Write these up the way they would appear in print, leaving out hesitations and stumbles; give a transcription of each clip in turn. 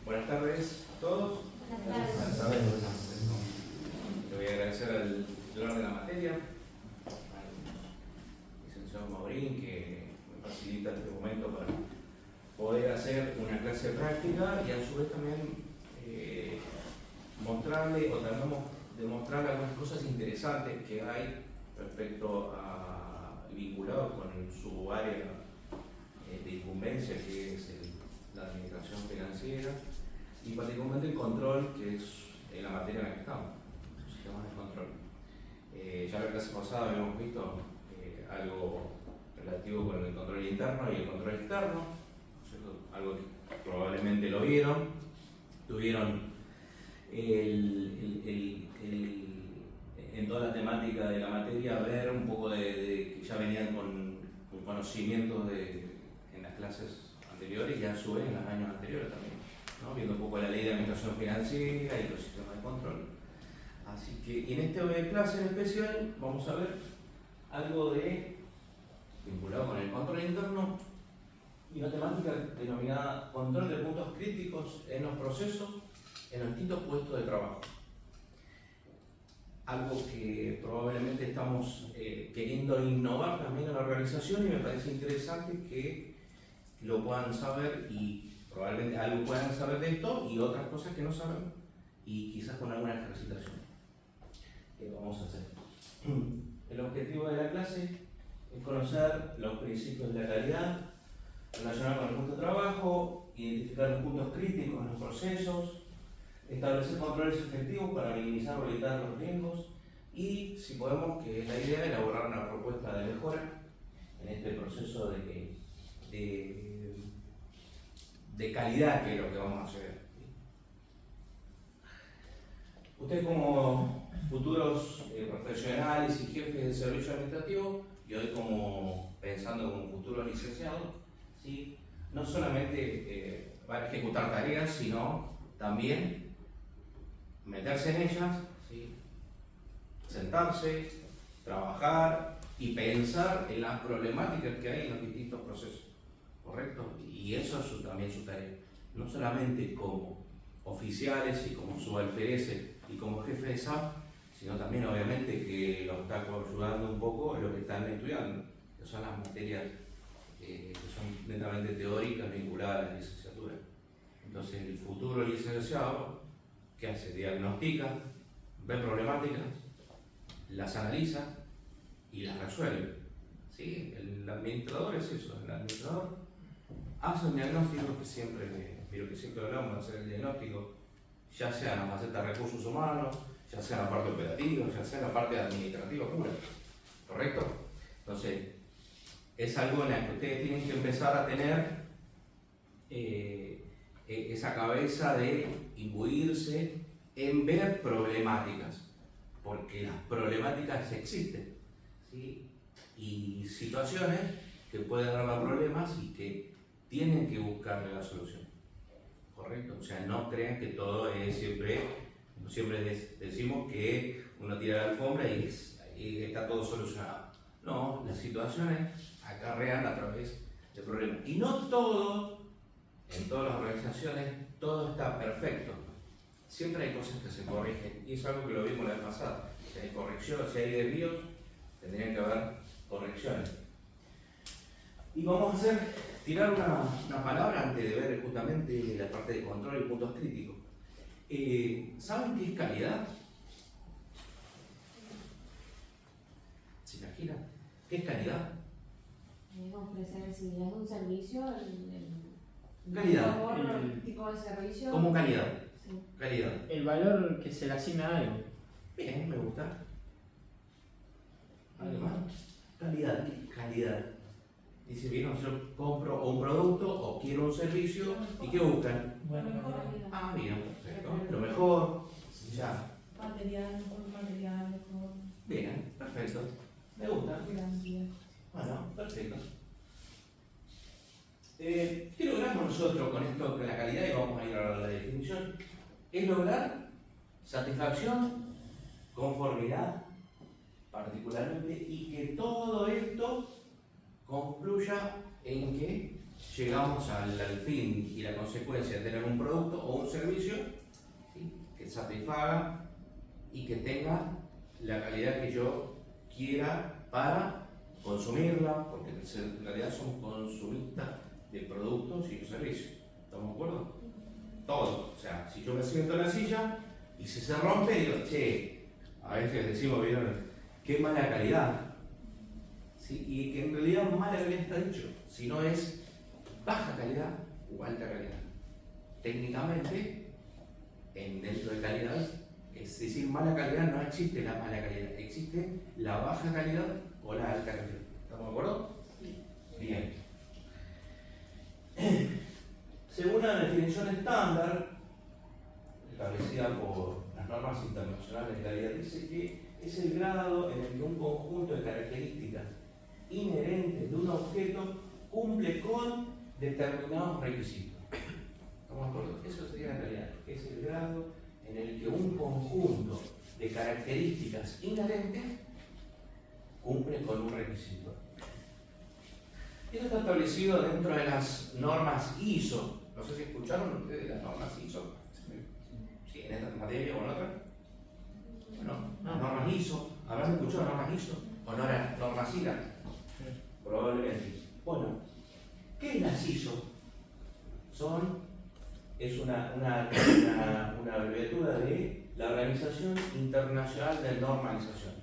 Buenas tardes a todos. Buenas tardes. Le voy a agradecer al titular de la materia, al licenciado Maurín, que me facilita este momento para poder hacer una clase práctica y a su vez también mostrarle o tratamos de mostrar algunas cosas interesantes que hay respecto a vinculados con su área de incumbencia, que es la administración financiera, y particularmente el control, que es la materia en la que estamos, los sistemas de control. Ya la clase pasada habíamos visto algo relativo con el control interno y el control externo, ¿cierto? Algo que probablemente lo vieron, tuvieron en toda la temática de la materia ver un poco de que ya venían con conocimientos en las clases anteriores y a su vez en los años anteriores también, ¿no? Viendo un poco la ley de administración financiera y los sistemas de control. Así que y en esta clase en especial vamos a ver algo vinculado con el control interno y una temática denominada control de puntos críticos en los procesos en los distintos puestos de trabajo. Algo que probablemente estamos queriendo innovar también en la organización y me parece interesante que lo puedan saber y probablemente algo puedan saber de esto y otras cosas que no saben y quizás con alguna ejercitación que vamos a hacer. El objetivo de la clase es conocer los principios de la calidad relacionados con el puesto de trabajo, identificar los puntos críticos en los procesos, establecer controles efectivos para minimizar o evitar los riesgos y, si podemos, que es la idea, elaborar una propuesta de mejora en este proceso de calidad, que es lo que vamos a hacer. Ustedes como futuros profesionales y jefes de servicio administrativo, y hoy pensando como futuros licenciados, ¿sí? No solamente van a ejecutar tareas, sino también meterse en ellas, ¿sí? Sentarse, trabajar y pensar en las problemáticas que hay en los distintos procesos, ¿correcto? Y eso es también su tarea, no solamente como oficiales y como subalfereces y como jefe de SAP, sino también obviamente que los está ayudando un poco lo que están estudiando, que son las materias que son netamente teóricas vinculadas a la licenciatura. Entonces el futuro licenciado, ¿qué hace? Diagnostica, ve problemáticas, las analiza y las resuelve. ¿Sí? El administrador es eso, el administrador hace un diagnóstico que siempre hablamos de hacer el diagnóstico, ya sea en la faceta de recursos humanos, ya sea en la parte operativa, ya sea en la parte administrativa pura, ¿correcto? Entonces, es algo en la que ustedes tienen que empezar a tener esa cabeza de imbuirse en ver problemáticas, porque las problemáticas existen, ¿sí? Y situaciones que pueden dar problemas y que tienen que buscarle la solución, ¿correcto? O sea, no crean que todo es siempre decimos que uno tira la alfombra y está todo solucionado. No, las situaciones acarrean a través de problemas. Y no todo, en todas las organizaciones, todo está perfecto. Siempre hay cosas que se corrigen. Y es algo que lo vimos la vez pasada. Si hay correcciones, si hay desvíos, tendrían que haber correcciones. Y vamos a tirar una palabra antes de ver justamente la parte de control y puntos críticos. ¿Saben qué es calidad? ¿Se imaginan? ¿Qué es calidad? Ofrecer, si es un servicio, Calidad. El tipo de servicio. ¿Cómo calidad? Sí. Calidad. El valor que se le asigna a algo. Bien, me gusta. ¿Algo más? Calidad. Calidad. Dice, bien, yo compro un producto o quiero un servicio, ¿y qué buscan? Bueno, Ah, bien, perfecto. Lo mejor, ya. Material, mejor. Bien, perfecto. Me gusta. Garantía. Bueno, perfecto. ¿Qué logramos nosotros con esto, con la calidad? Y vamos a ir a la definición. Es lograr satisfacción, conformidad, particularmente, y que todo esto concluya en que llegamos al fin y la consecuencia de tener un producto o un servicio, ¿sí?, que satisfaga y que tenga la calidad que yo quiera para consumirla, porque en realidad somos consumistas de productos y de servicios. ¿Estamos de acuerdo? Todo. O sea, si yo me siento en la silla y si se rompe, digo, che, a veces decimos, ¿vieron? Qué mala calidad. ¿Sí? Y que en realidad mala calidad está dicho, si no es baja calidad o alta calidad. Técnicamente, dentro de calidad, es decir, mala calidad, no existe la mala calidad, existe la baja calidad o la alta calidad. ¿Estamos de acuerdo? Bien. Según la definición estándar, establecida por las normas internacionales de calidad, dice que es el grado en el que un conjunto de características inherentes de un objeto cumple con determinados requisitos. ¿Estamos de acuerdo? Eso sería la calidad. Es el grado en el que un conjunto de características inherentes cumple con un requisito. Esto está establecido dentro de las normas ISO. No sé si escucharon ustedes las normas ISO. Sí, en esta materia o en otra. Bueno, las normas ISO. ¿Habrán escuchado normas ISO? ¿O no eran normas IRA? Probablemente. Bueno, ¿qué es las ISO? Es una abreviatura de la Organización Internacional de Normalización.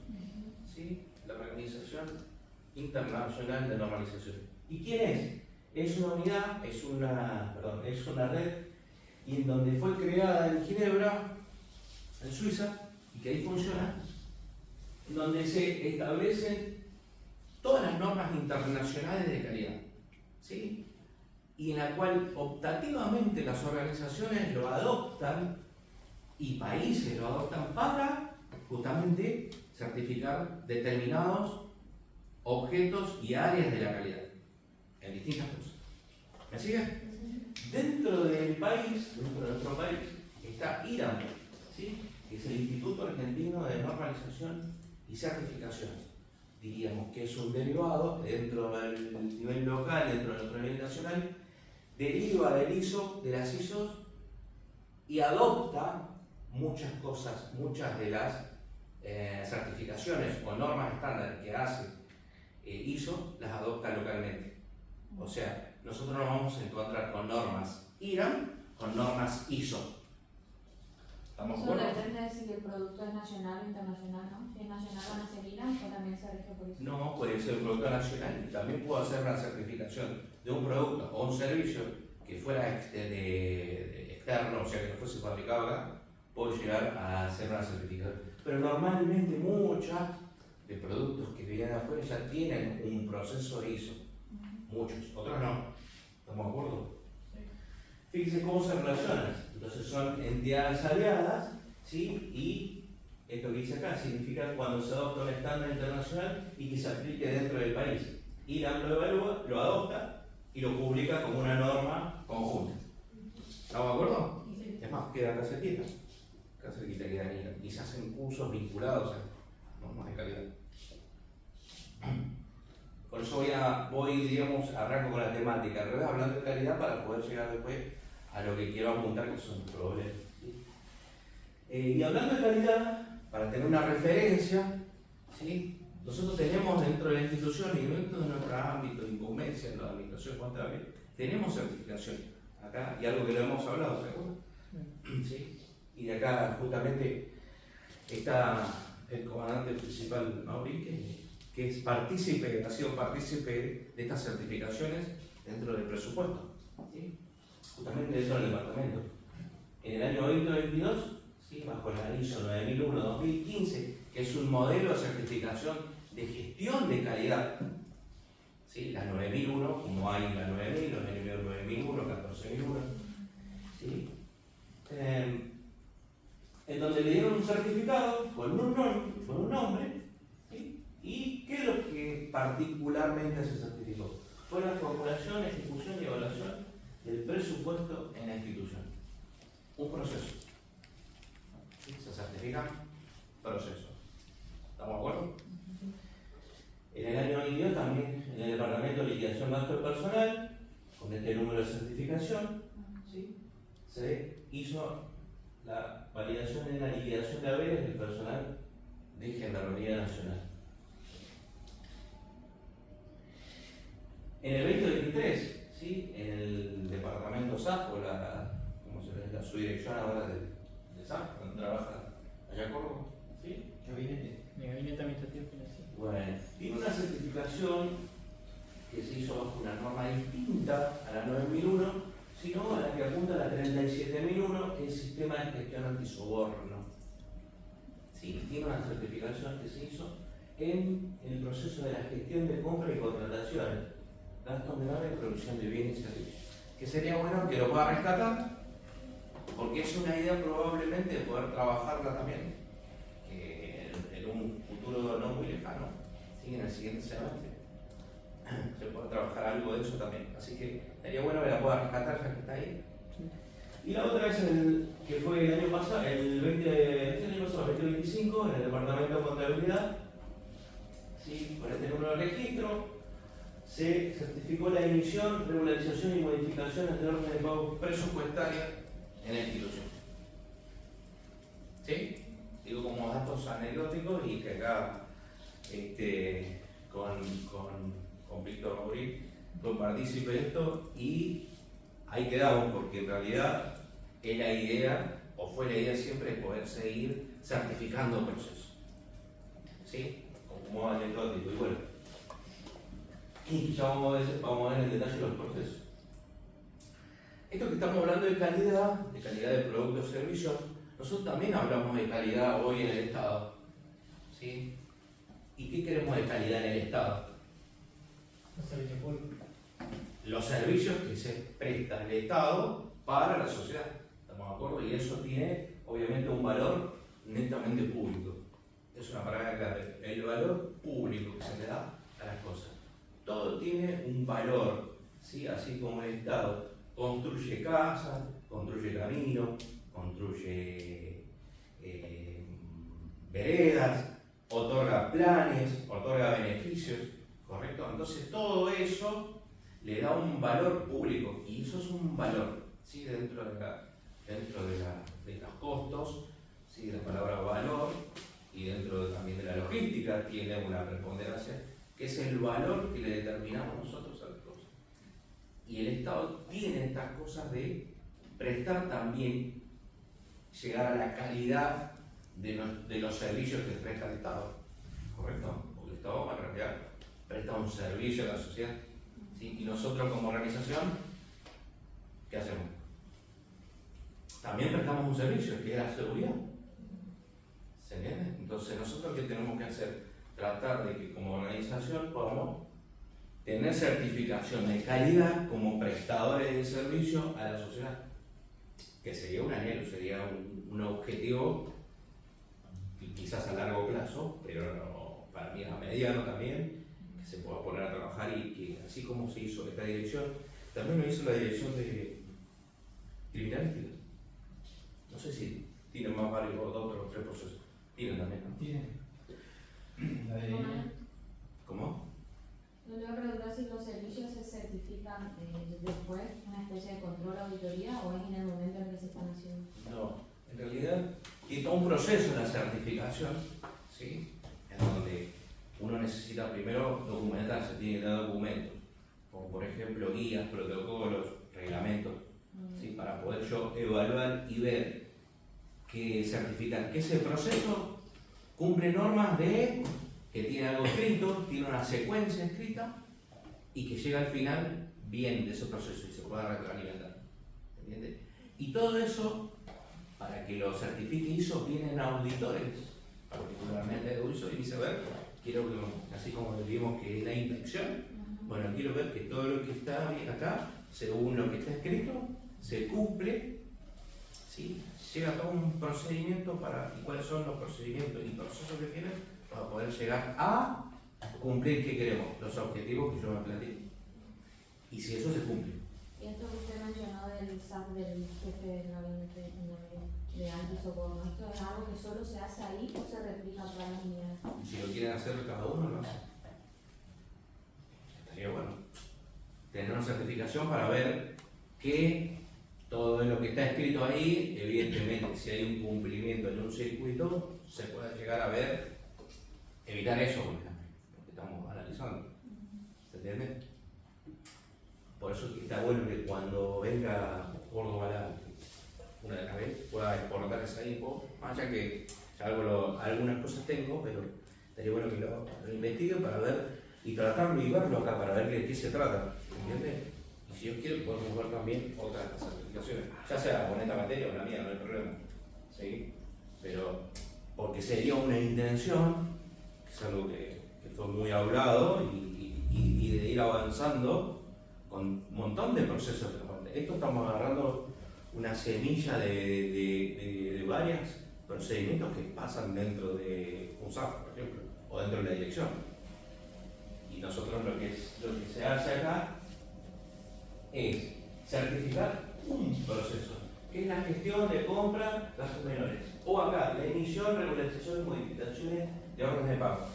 ¿Sí? La Organización Internacional de Normalización. ¿Y quién es? Es una unidad, es una red, y en donde fue creada en Ginebra, en Suiza, y que ahí funciona, en donde se establecen todas las normas internacionales de calidad, ¿sí? Y en la cual optativamente las organizaciones lo adoptan y países lo adoptan para justamente certificar determinados objetos y áreas de la calidad en distintas cosas. ¿Me sigue? Dentro del país, dentro de nuestro país, está IRAM, ¿sí?, que es el Instituto Argentino de Normalización y Certificación. Diríamos que es un derivado dentro del nivel local, dentro de nuestro nivel nacional, deriva del ISO, de las ISOs, y adopta muchas cosas, muchas de las certificaciones o normas estándar que hace ISO, las adopta localmente. O sea, nosotros nos vamos a encontrar con normas IRAM, con normas ISO. ¿Estamos de Eso acuerdo? depende de si el producto es nacional o internacional, ¿no? Si es nacional van a ser IRAM o también se rige por eso. No, puede ser un producto nacional. También puedo hacer una certificación de un producto o un servicio que fuera externo, o sea, que no fuese fabricado acá, puedo llegar a hacer una certificación. Pero normalmente muchas de productos que vienen de afuera ya tienen un proceso de ISO. Muchos, otros no. ¿Estamos de acuerdo? Fíjense cómo se relacionan. Entonces son entidades aliadas, ¿sí? Y esto que dice acá significa cuando se adopta un estándar internacional y que se aplique dentro del país. IRAM lo evalúa, lo adopta y lo publica como una norma conjunta. ¿Estamos de acuerdo? Es más, queda acá cerquita. Acá cerquita queda en IRAM. Y se hacen cursos vinculados a normas de calidad. Por eso digamos, arranco con la temática, al revés, hablando de calidad para poder llegar después a lo que quiero apuntar, que son problemas. ¿Sí? Y hablando de calidad, para tener una referencia, ¿sí?, nosotros tenemos dentro de la institución y dentro de nuestro ámbito de incumbencia en la administración contable, tenemos certificación. Acá, y algo que lo hemos hablado, ¿se acuerdan? ¿Sí? Y de acá justamente está el comandante principal, Mauri, que es partícipe, ha sido partícipe de estas certificaciones dentro del presupuesto, ¿sí?, justamente dentro del departamento. En el año 2022, ¿sí?, bajo la ISO 9001-2015, que es un modelo de certificación de gestión de calidad, ¿sí?, la 9001, como hay la 9000, los 9001, 14001, ¿sí?, en donde le dieron un certificado con un nombre, ¿sí?, y ¿qué es lo que particularmente se certificó? Fue la formulación, ejecución y evaluación del presupuesto en la institución. Un proceso. ¿Sí? Se certifica proceso. ¿Estamos de acuerdo? En el año 22 también en el Departamento de Liquidación de Gasto Personal, con con este número de certificación, ¿sí? Se hizo la validación de la liquidación de haberes del personal de Gendarmería Nacional. En el 2023, ¿sí? En el departamento SAF, o como se le dice, la subdirección ahora de SAF, donde trabaja allá Córdoba, ¿sí? Gabinete. El gabinete administrativo financiero. Bueno, tiene una certificación que se hizo bajo una norma distinta a la 9001, sino a la que apunta a la 37001, que es el sistema de gestión antisoborno. Sí, tiene una certificación que se hizo en el proceso de la gestión de compra y contrataciones, gastos menores y producción de bienes y servicios. Que sería bueno que lo pueda rescatar, porque es una idea probablemente de poder trabajarla también en un futuro no muy lejano, ¿sí? En el siguiente semestre se puede trabajar algo de eso también, así que sería bueno que la pueda rescatar ya que está ahí. Sí. Y la otra es que fue el año pasado, el 2025, en el Departamento de Contabilidad, ¿sí? Con este número de registro, se certificó la emisión, regularización y modificaciones de orden de pago presupuestaria en la institución. ¿Sí? Digo como datos anecdóticos y que acá con Víctor Maurín fue partícipe de esto y ahí quedamos porque en realidad es la idea, o fue la idea siempre, de poder seguir certificando procesos. ¿Sí? Como anecdótico. Y bueno, y ya vamos a ver en detalle los procesos. Esto que estamos hablando de calidad de productos y servicios, nosotros también hablamos de calidad hoy en el Estado. ¿Sí? ¿Y qué queremos de calidad en el Estado? Los servicios públicos. Los servicios que se prestan el Estado para la sociedad. ¿Estamos de acuerdo? Y eso tiene, obviamente, un valor netamente público. Es una palabra clave. El valor público que se le da a las cosas. Todo tiene un valor, ¿sí? Así como el Estado construye casas, construye caminos, construye veredas, otorga planes, otorga beneficios, ¿correcto? Entonces todo eso le da un valor público y eso es un valor, ¿sí? Dentro de los costos, ¿sí? La palabra valor, y dentro también de la logística tiene una preponderancia, que es el valor que le determinamos nosotros a las cosas. Y el Estado tiene estas cosas de prestar también, llegar a la calidad de los servicios que presta el Estado, ¿correcto? Porque el Estado en realidad presta un servicio a la sociedad, ¿sí? Y nosotros como organización, ¿qué hacemos? También prestamos un servicio, que es la seguridad. ¿Se entiende? Entonces nosotros, ¿qué tenemos que hacer? Tratar de que como organización podamos tener certificación de calidad como prestadores de servicio a la sociedad, que sería un anhelo, sería un objetivo quizás a largo plazo, pero no, para mí a mediano también, que se pueda poner a trabajar y que así como se hizo esta dirección, también lo hizo la dirección de criminalística. No sé si tienen más varios o dos o tres procesos. Tienen también, ¿no? Tienen. ¿Cómo? Yo le voy a preguntar si los servicios se certifican después, una especie de control, auditoría, o es en el momento en que se están haciendo. No, en realidad tiene todo un proceso de certificación, ¿sí? En donde uno necesita primero documentarse, tiene que dar documentos, como por ejemplo guías, protocolos, reglamentos, ¿sí? Para poder yo evaluar y ver que certificar que ese proceso cumple normas de que tiene algo escrito, tiene una secuencia escrita y que llega al final bien de ese proceso y se pueda retroalimentar. ¿Entiendes? Y todo eso, para que lo certifique ISO, vienen auditores, particularmente de ISO y viceversa. Quiero que, así como vimos que es la inspección, bueno, quiero ver que todo lo que está acá, según lo que está escrito, se cumple, ¿sí? Llega todo un procedimiento y cuáles son los procedimientos y procesos que tienen para poder llegar a cumplir qué queremos, los objetivos que yo me planteé. Y si eso se cumple. Y esto que usted mencionó del SAT, del jefe de gabinete de antisoborno, ¿esto es algo que solo se hace ahí o se replica para las unidades? Y si lo quieren hacer cada uno, lo hace. Estaría bueno. tener una certificación para ver que todo lo que está escrito ahí, evidentemente, si hay un cumplimiento en un circuito, se puede llegar a ver, evitar eso, por ejemplo, lo que estamos analizando. ¿Se entiende? Por eso está bueno que cuando venga Córdoba una de las veces pueda exportar esa info, más allá que ya algunas cosas tengo, pero estaría bueno que lo investiguen para ver y tratarlo y verlo acá para ver de qué se trata, ¿entiendes? Y si Dios quiere podemos ver también otras certificaciones, ya sea con esta materia o la mía, no hay problema, ¿sí? Pero porque sería una intención, que es algo que fue muy hablado y de ir avanzando con un montón de procesos. Esto estamos agarrando una semilla de varios procedimientos que pasan dentro de un SAF, por ejemplo, o dentro de la dirección. Y nosotros lo que se hace acá es certificar un proceso, que es la gestión de compra de gastos menores. O acá, la emisión, regularización y modificaciones de órdenes de pago.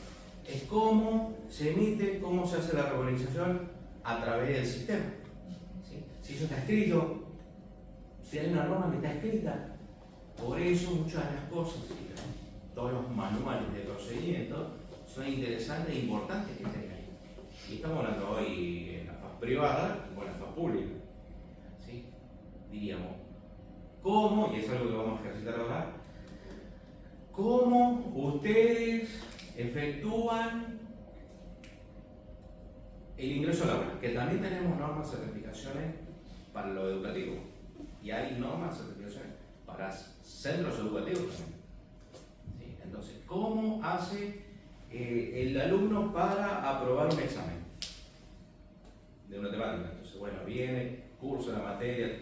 Es cómo se emite, cómo se hace la regularización a través del sistema. ¿Sí? Si eso está escrito, si hay una norma que está escrita, por eso muchas de las cosas, todos los manuales de procedimiento son interesantes e importantes que estén ahí. Y estamos hablando hoy en la faz privada y con la faz pública. ¿Sí? Diríamos, ¿cómo? Y es algo que vamos a ejercitar ahora. ¿Cómo ustedes efectúan el ingreso laboral? Que también tenemos normas, certificaciones para lo educativo. Y hay normas, certificaciones para centros educativos también. ¿Sí? Entonces, ¿cómo hace el alumno para aprobar un examen de una temática? Entonces, bueno, viene, cursa la materia,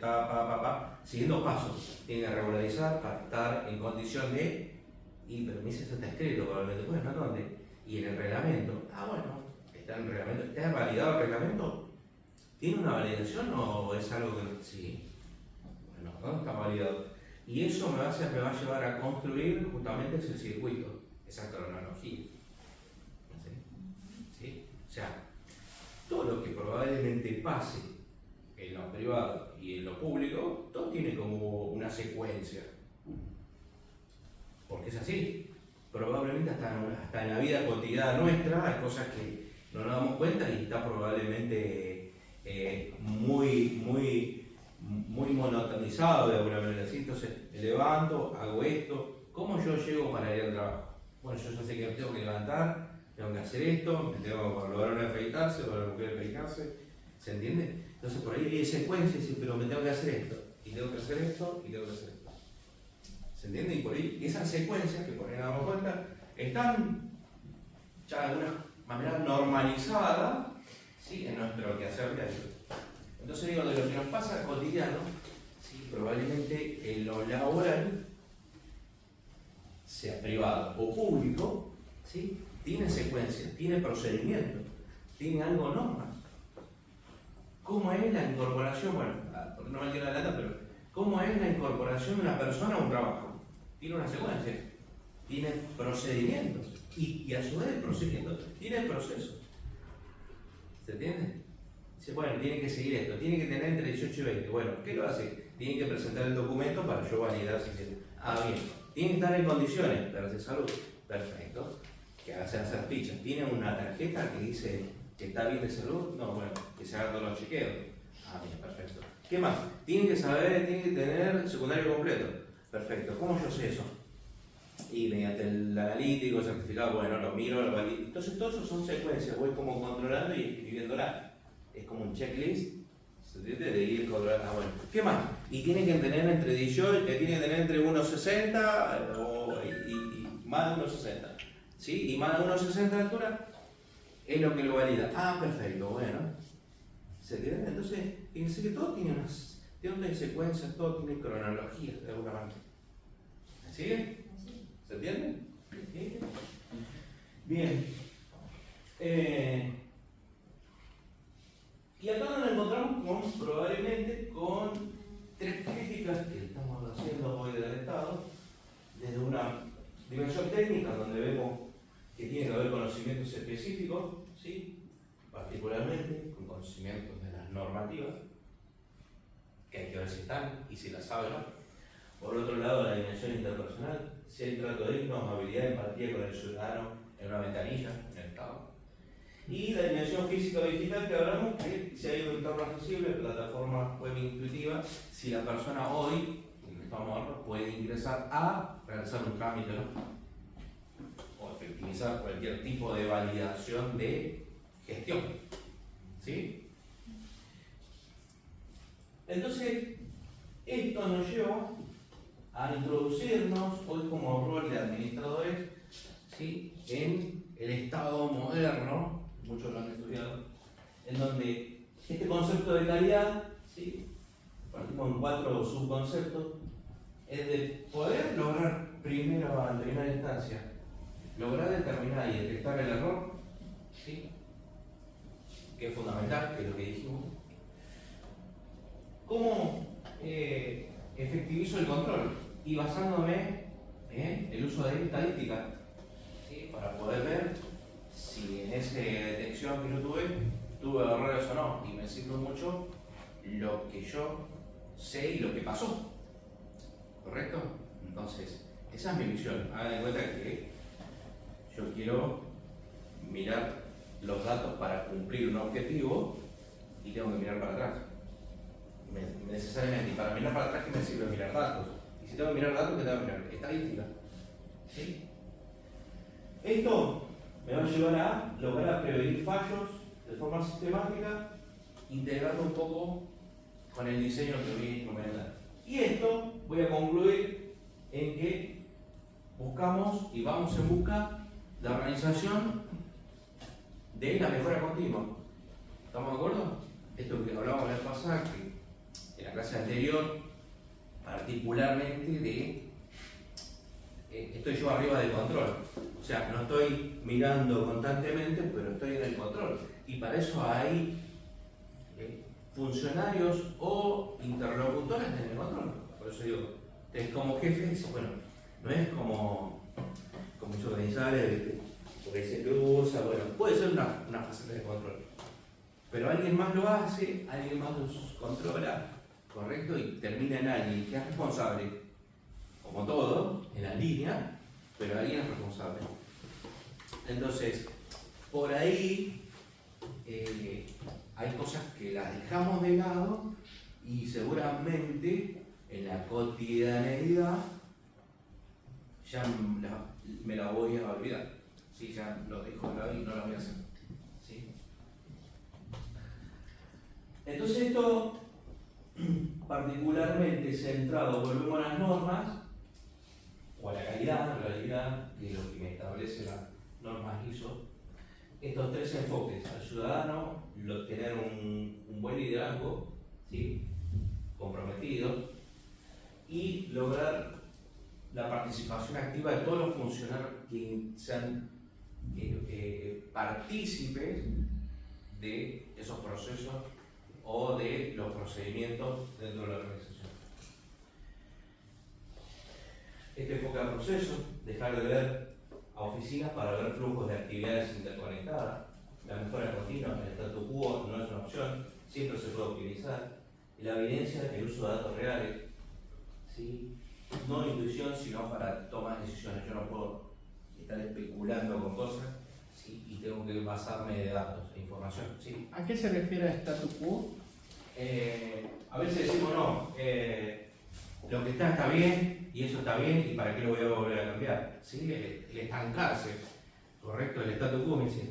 siguiendo pasos. Tiene que regularizar para estar en condición de, pero me dice eso está escrito, probablemente, bueno, ¿dónde? Y en el reglamento. Bueno, está en el reglamento. ¿Está validado el reglamento? ¿Tiene una validación o es algo que sí? Bueno, ¿dónde está validado? Y eso me va a llevar a construir justamente ese circuito, esa cronología. ¿Sí? O sea, todo lo que probablemente pase en lo privado y en lo público, todo tiene como una secuencia. Porque es así. Probablemente hasta en la vida cotidiana nuestra hay cosas que no nos damos cuenta y está probablemente muy monotonizado de alguna manera. ¿Sí? Entonces, me levanto, hago esto. ¿Cómo yo llego para ir al trabajo? Bueno, yo ya sé que me tengo que levantar, tengo que hacer esto, me tengo que lograr afeitarse, para la mujer afeitarse. ¿Se entiende? Entonces, por ahí hay secuencias, pero me tengo que hacer esto, y tengo que hacer esto, y tengo que hacer esto. ¿Se entiende? Y por ahí esas secuencias, que por ahí nos damos cuenta, están ya de alguna manera normalizadas, ¿sí? En nuestro quehacer diario. Entonces digo, de lo que nos pasa cotidiano, ¿sí? Probablemente en lo laboral, sea privado o público, ¿sí? Tiene secuencias, tiene procedimientos, tiene algo normas. ¿Cómo es la incorporación? Bueno, no me quiero adelantar, pero ¿cómo es la incorporación de una persona a un trabajo? Tiene una secuencia, tiene procedimientos y a su vez el procedimiento tiene procesos. ¿Se entiende? Dice, bueno, tiene que seguir esto, tiene que tener entre 18 y 20. Bueno, ¿qué lo hace? Tiene que presentar el documento para yo validar si tiene. Bien. Tiene que estar en condiciones de salud. Perfecto. Que haga hacer fichas. ¿Tiene una tarjeta que dice que está bien de salud? No, bueno, que se haga todos los chequeos. Bien, perfecto. ¿Qué más? Tiene que saber, tiene que tener secundario completo. Perfecto. ¿Cómo yo sé eso? Y mediante el analítico, certificado, bueno, lo miro, lo valido. Entonces, todo eso son secuencias. Voy como controlando y escribiéndola. Es como un checklist, ¿se entiende? De ir controlando. Bueno. ¿Qué más? Y tiene que tener entre 18, tiene que tener entre 1,60 y más de 1,60. ¿Sí? Y más de 1,60 de altura es lo que lo valida. Perfecto, bueno. ¿Se entiende? Entonces, fíjense que todo tiene unas secuencias, todo tiene cronología de alguna manera. ¿Me sigue? ¿Se entiende? ¿Sí? Bien. Y acá nos encontramos probablemente con tres críticas que estamos haciendo hoy del Estado, desde una dimensión técnica, donde vemos que tiene que haber conocimientos específicos, ¿sí? Particularmente con conocimientos de las normativas, que hay que ver si están y si las sabe o no. Por otro lado, la dimensión interpersonal, si hay trato digno, amabilidad, empatía con el ciudadano en una ventanilla, en el Estado. Y la dimensión física o digital que hablamos, que si hay un entorno accesible, plataforma web intuitiva, si la persona hoy, en el estado puede ingresar a realizar un trámite, ¿no? O efectivizar cualquier tipo de validación de gestión. ¿Sí? Entonces, esto nos lleva a introducirnos hoy como rol de administradores, ¿sí?, en el Estado moderno, muchos lo han estudiado, en donde este concepto de calidad, ¿sí?, partimos en 4 subconceptos, es de poder lograr primero, en primera instancia, lograr determinar y detectar el error, ¿sí?, que es fundamental, que es lo que dijimos. ¿Cómo efectivizo el control? Y basándome en el uso de estadística, ¿sí?, para poder ver si en esa detección que yo tuve errores o no. Y me sirve mucho lo que yo sé y lo que pasó. ¿Correcto? Entonces, esa es mi misión. Hagan en cuenta que yo quiero mirar los datos para cumplir un objetivo y tengo que mirar para atrás. Necesariamente, y para mirar para atrás, ¿qué me sirve mirar datos? Y si tengo que mirar datos, ¿qué tengo que mirar? Estadística. ¿Sí? Esto me va a llevar a lograr prevenir fallos de forma sistemática, integrando un poco con el diseño que voy a instrumentar. Y esto voy a concluir en que buscamos y vamos en busca de la organización de la mejora continua. ¿Estamos de acuerdo? Esto que hablábamos la vez pasada, que en la clase anterior, particularmente de estoy yo arriba del control. O sea, no estoy mirando constantemente, pero estoy en el control. Y para eso hay funcionarios o interlocutores en el control. Por eso digo, ustedes como jefes, bueno, no es como muchos organizadores, ¿viste?, porque se cruza, bueno, puede ser una faceta de control. Pero alguien más lo hace, alguien más los controla, ¿correcto? Y termina en alguien que es responsable, como todo, en la línea, pero alguien es responsable. Entonces, por ahí hay cosas que las dejamos de lado y seguramente en la cotidianeidad ya me la voy a olvidar. Sí, ya lo dejo de lado y no lo voy a hacer. ¿Sí? Entonces esto, particularmente centrado, volvemos a las normas, o a la calidad, en realidad, que es lo que me establece las normas ISO, estos 3 enfoques: al ciudadano, tener un buen liderazgo, ¿sí?, comprometido, y lograr la participación activa de todos los funcionarios que sean partícipes de esos procesos o de los procedimientos dentro de la organización. Este enfoque al proceso, dejar de ver a oficinas para ver flujos de actividades interconectadas. La mejora continua, el statu quo no es una opción, siempre se puede optimizar. Y la evidencia del uso de datos reales, ¿sí?, no intuición, sino para tomar decisiones. Yo no puedo estar especulando con cosas, ¿sí?, y tengo que basarme de datos e información. ¿Sí? ¿A qué se refiere a statu quo? A veces decimos no, lo que está bien y eso está bien, y para qué lo voy a volver a cambiar. ¿Sí? El estancarse, correcto, el statu quo me dice,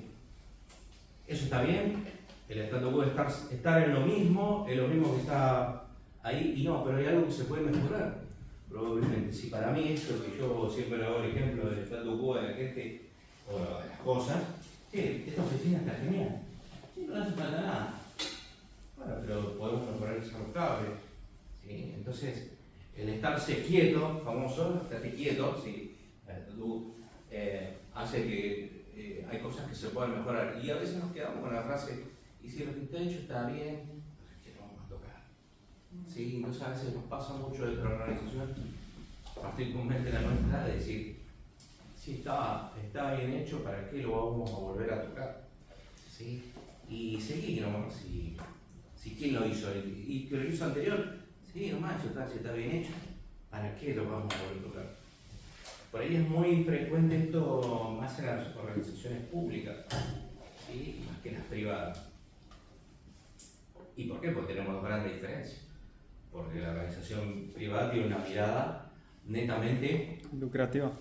eso está bien, el statu quo es estar en lo mismo, es lo mismo que está ahí, y no, pero hay algo que se puede mejorar. Probablemente, si para mí esto que yo siempre hago el ejemplo del statu quo de la gente o de las cosas, sí, esta oficina está genial, sí, no hace falta nada. Bueno, pero podemos mejorar esos cables, ¿sí? Entonces, el estarse quieto, famoso, estate quieto, ¿sí?, hace que hay cosas que se puedan mejorar. Y a veces nos quedamos con la frase, y si lo que está hecho está bien, entonces ¿qué vamos a tocar? ¿Sí? Entonces a veces nos pasa mucho dentro de la organización, particularmente la nuestra, de decir, si está bien hecho, ¿para qué lo vamos a volver a tocar? ¿Sí? Y seguir nomás, si Si quién lo hizo, y que lo hizo anterior, sí, no macho, si está bien hecho, ¿para qué lo vamos a volver a tocar? Por ahí es muy frecuente esto más en las organizaciones públicas, ¿sí? Más que en las privadas. ¿Y por qué? Porque tenemos dos grandes diferencias. Porque la organización privada tiene una mirada netamente lucrativa.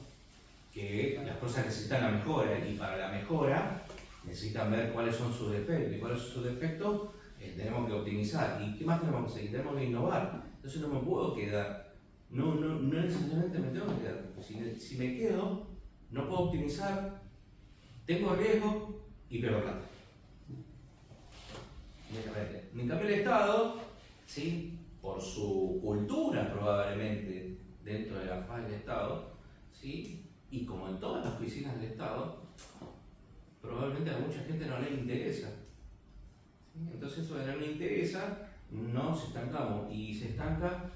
Que las cosas necesitan la mejora, y para la mejora necesitan ver cuáles son sus defectos, y cuáles son sus defectos tenemos que optimizar. ¿Y qué más tenemos que seguir? Tenemos que innovar. Entonces no me puedo quedar, no necesariamente me tengo que quedar. Si me quedo, no puedo optimizar, tengo riesgo y pierdo plata. En cambio el Estado, ¿sí? Por su cultura probablemente dentro de la faz del Estado, ¿sí? Y como en todas las oficinas del Estado, probablemente a mucha gente no le interesa. ¿Sí? Entonces eso de no le interesa, nos estancamos, y se estanca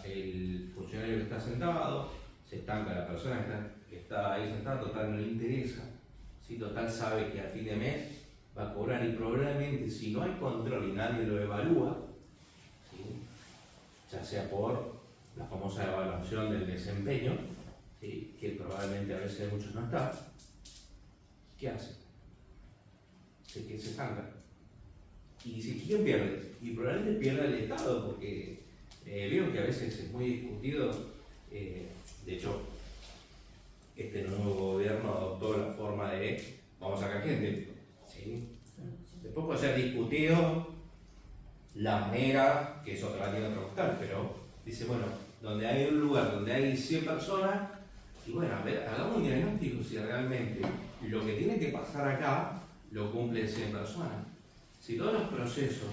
el funcionario que está sentado, se estanca la persona que está ahí sentada, total no le interesa, ¿sí? Total sabe que a fin de mes va a cobrar, y probablemente si no hay control y nadie lo evalúa, ¿sí? Ya sea por la famosa evaluación del desempeño, ¿sí? Que probablemente a veces muchos no están, ¿qué hace? Que se estanca. Y si quién pierde, y probablemente pierda el Estado, porque veo que a veces es muy discutido. De hecho, este nuevo gobierno adoptó la forma de vamos a sacar gente, ¿sí? Después puede ser discutido la manera, que es otra tiene otro costal, pero dice, bueno, donde hay un lugar donde hay 100 personas, y bueno, a ver, hagamos un diagnóstico si realmente lo que tiene que pasar acá lo cumple 100 personas. Si todos los procesos,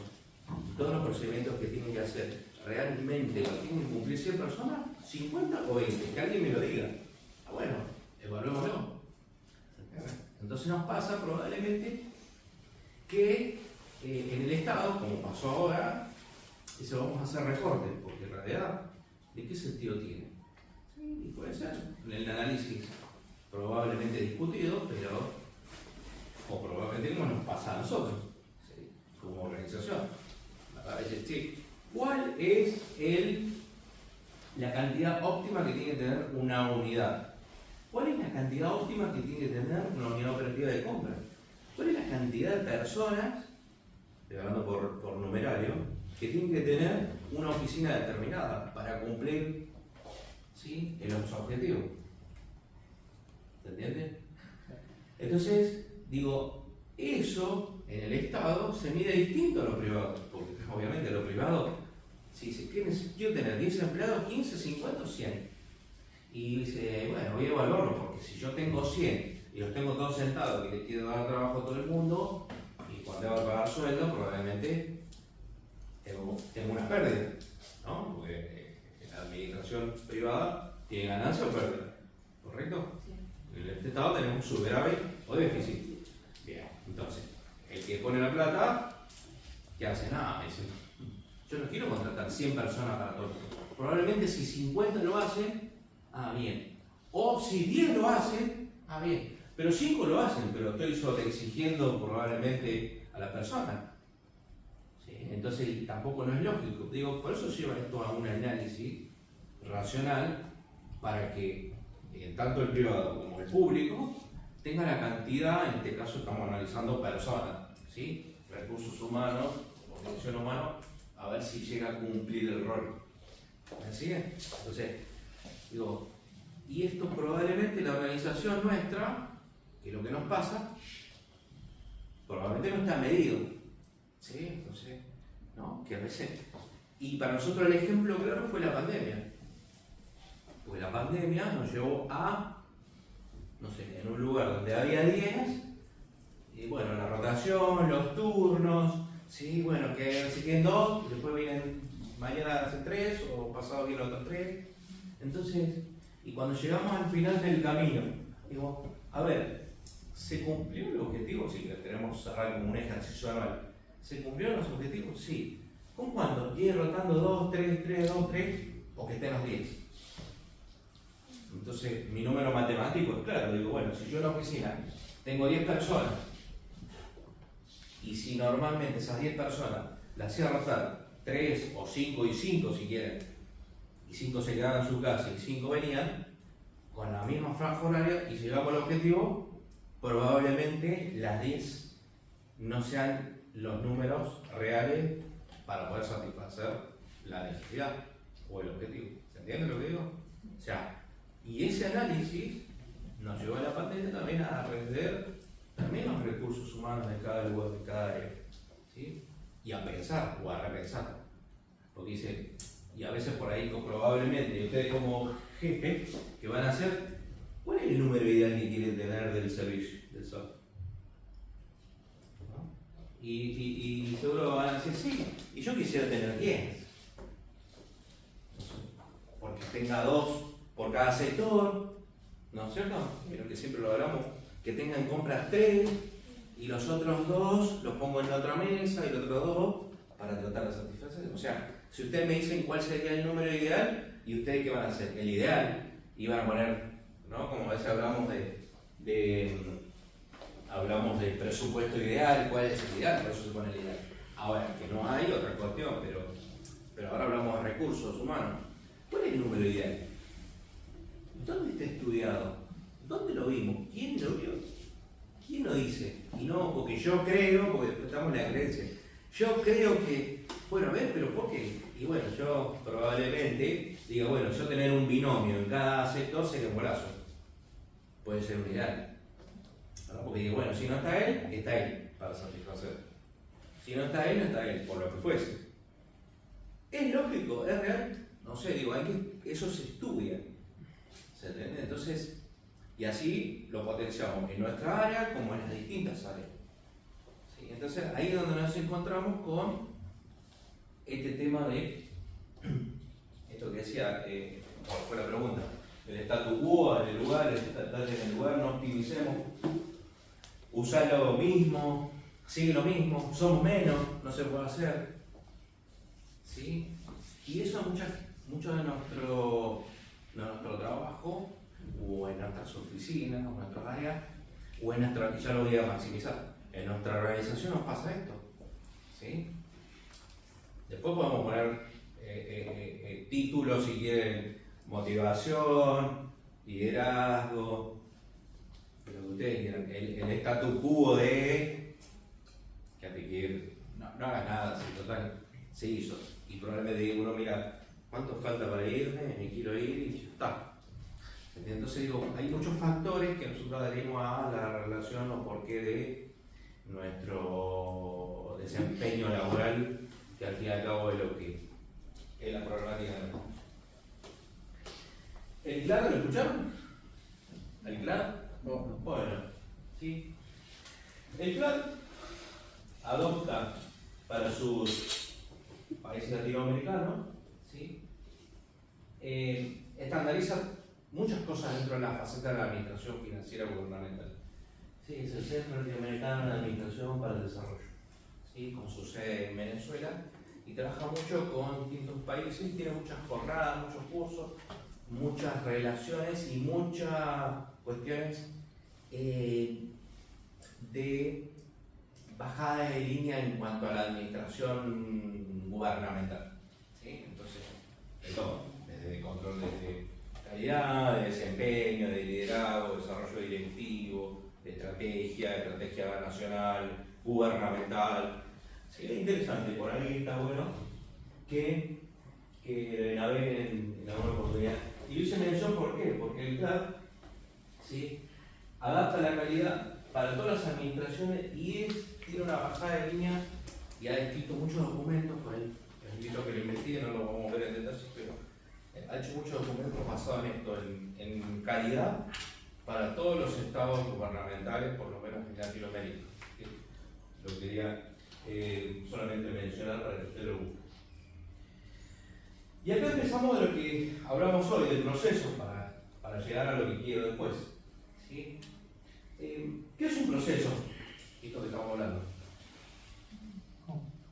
todos los procedimientos que tienen que hacer realmente lo tienen que cumplir 100 personas, 50 o 20, que alguien me lo diga. Ah, bueno, evaluémoslo. Entonces nos pasa probablemente que en el Estado, como pasó ahora, dice vamos a hacer recortes, porque en realidad, ¿de qué sentido tiene? Sí, y puede ser en el análisis probablemente discutido, pero o probablemente como nos pasa a nosotros, ¿sí? Como organización. A veces, sí, ¿cuál es la cantidad óptima que tiene que tener una unidad? ¿Cuál es la cantidad óptima que tiene que tener una unidad operativa de compra? ¿Cuál es la cantidad de personas, hablando por numerario, que tienen que tener una oficina determinada para cumplir, ¿sí? los objetivos? ¿Se entiende? Entonces, digo, eso en el Estado se mide distinto a lo privado, porque obviamente lo privado, si dice, quiero tener 10 empleados, 15, 50 o 100. Y dice, bueno, voy a evaluarlo, porque si yo tengo 100 y los tengo todos sentados y les quiero dar trabajo a todo el mundo, y cuando tengo que pagar sueldo, probablemente tengo una pérdida, ¿no? Porque la administración privada tiene ganancia o pérdida, ¿correcto? Sí. En el Estado tenemos superávit o déficit. Bien, entonces, el que pone la plata, ¿qué hace? Nada, me dice, yo no quiero contratar 100 personas para todo. Probablemente si 50 lo hacen, bien. O si 10 lo hacen, bien. Pero 5 lo hacen, pero estoy sobreexigiendo probablemente a la persona. ¿Sí? Entonces tampoco no es lógico. Digo, por eso lleva esto a un análisis racional para que tanto el privado como el público tenga la cantidad, en este caso estamos analizando personas, ¿sí? Recursos humanos, organización humana, a ver si llega a cumplir el rol. ¿Me sigue? Entonces, digo, y esto probablemente la organización nuestra, que es lo que nos pasa, probablemente no está medido. ¿Sí? Entonces, ¿no? Que a veces. Y para nosotros el ejemplo claro fue la pandemia. Porque la pandemia nos llevó a, no sé, en un lugar donde había 10, y bueno, la rotación, los turnos, sí, bueno, que se queden 2, después vienen, mañana hacen 3, o pasado vienen otros 3. Entonces, y cuando llegamos al final del camino, digo, a ver, ¿se cumplió el objetivo? Sí, que tenemos cerrar como un ejercicio anual. ¿Se cumplieron los objetivos? Sí. ¿Con cuánto? ¿Ir rotando 2, 3, 3, 2, 3? ¿O que estén los 10? Entonces, mi número matemático es claro. Digo, bueno, si yo en la oficina tengo 10 personas, y si normalmente esas 10 personas la hacía rotar 3 o 5 y 5 si quieren, y 5 se quedaban en su casa y 5 venían, con la misma franja horaria y si llegamos al objetivo, probablemente las 10 no sean los números reales para poder satisfacer la necesidad o el objetivo. ¿Se entiende lo que digo? O sea, y ese análisis nos llevó a la pandemia también a aprender también los recursos humanos de cada lugar, de cada área, ¿sí? Y a pensar o a repensar. Porque dice, y a veces por ahí probablemente, y ustedes como jefe, que van a hacer, ¿cuál es el número ideal que quieren tener del servicio, del software? ¿No? Y seguro van a decir, sí, y yo quisiera tener 10. Porque tenga 2 por cada sector, ¿no es cierto? Pero que siempre lo hablamos, que tengan compras 3 y los otros 2 los pongo en la otra mesa y los otros 2 para tratar de satisfacer. O sea, si ustedes me dicen cuál sería el número ideal, ¿y ustedes qué van a hacer? El ideal, y van a poner, ¿no? Como a veces hablamos del presupuesto ideal, ¿cuál es el ideal? Por eso se pone el ideal. Ahora, que no hay otra cuestión, pero ahora hablamos de recursos humanos. ¿Cuál es el número ideal? ¿Dónde está estudiado? ¿Dónde lo vimos? ¿Quién lo vio? ¿Quién lo dice? Y no, porque yo creo, porque después estamos en la creencia. Yo creo que, bueno, a ver, pero ¿por qué? Y bueno, yo probablemente diga, bueno, yo tener un binomio en cada sector sería un golazo. Puede ser un ideal. ¿No? Porque digo, bueno, si no está él para satisfacer. Si no está él, por lo que fuese. ¿Es lógico? ¿Es real? No sé, digo, eso se estudia. ¿Se entiende? Entonces, y así lo potenciamos en nuestra área como en las distintas áreas. ¿Sí? Entonces, ahí es donde nos encontramos con este tema de esto que decía, fue la pregunta, el statu quo en el lugar, el status en el lugar, no optimicemos, usar lo mismo, sigue lo mismo, somos menos, no se puede hacer. ¿Sí? Y eso mucho de nuestro trabajo, o en nuestras oficinas, o en nuestras áreas, o en nuestra, ya lo voy a maximizar, en nuestra organización nos pasa esto. ¿Sí? Después podemos poner títulos si quieren, motivación, liderazgo, lo que ustedes quieran, el statu quo de que no hagas nada, si total se hizo. Y probablemente diga uno, mira, ¿cuánto falta para irme? Me quiero ir y ya está. Entonces digo, hay muchos factores que nosotros adherimos a la relación o porqué de nuestro desempeño laboral, que al fin y al cabo es lo que es la problemática de nosotros. ¿El claro lo escucharon? ¿El claro? No. Bueno, ¿sí? El claro adopta para sus países latinoamericanos, ¿sí? Estandariza muchas cosas dentro de la faceta de la administración financiera gubernamental. Sí, es el Centro Latinoamericano de Administración para el Desarrollo, ¿sí? Con su sede en Venezuela, y trabaja mucho con distintos países, tiene muchas jornadas, muchos cursos, muchas relaciones y muchas cuestiones de bajada de línea en cuanto a la administración gubernamental, ¿sí? Entonces, de todo, desde control de calidad, de desempeño, de liderazgo, desarrollo directivo, de estrategia nacional, gubernamental. Sí, es interesante, por ahí está bueno que naveguen en alguna oportunidad. Y yo hice mención, ¿por qué? Porque el CLAD, ¿sí?, adapta la calidad para todas las administraciones y tiene una bajada de línea y ha escrito muchos documentos, por ahí les invito a que lo investiguen, no lo vamos a ver en detalle, pero ha hecho muchos documentos basados en esto, en calidad para todos los estados gubernamentales, por lo menos en Latinoamérica. ¿Sí? Lo quería solamente mencionar para que usted lo busque. Y acá empezamos de lo que hablamos hoy, del proceso para llegar a lo que quiero después. ¿Sí? ¿Qué es un proceso? Esto que estamos hablando.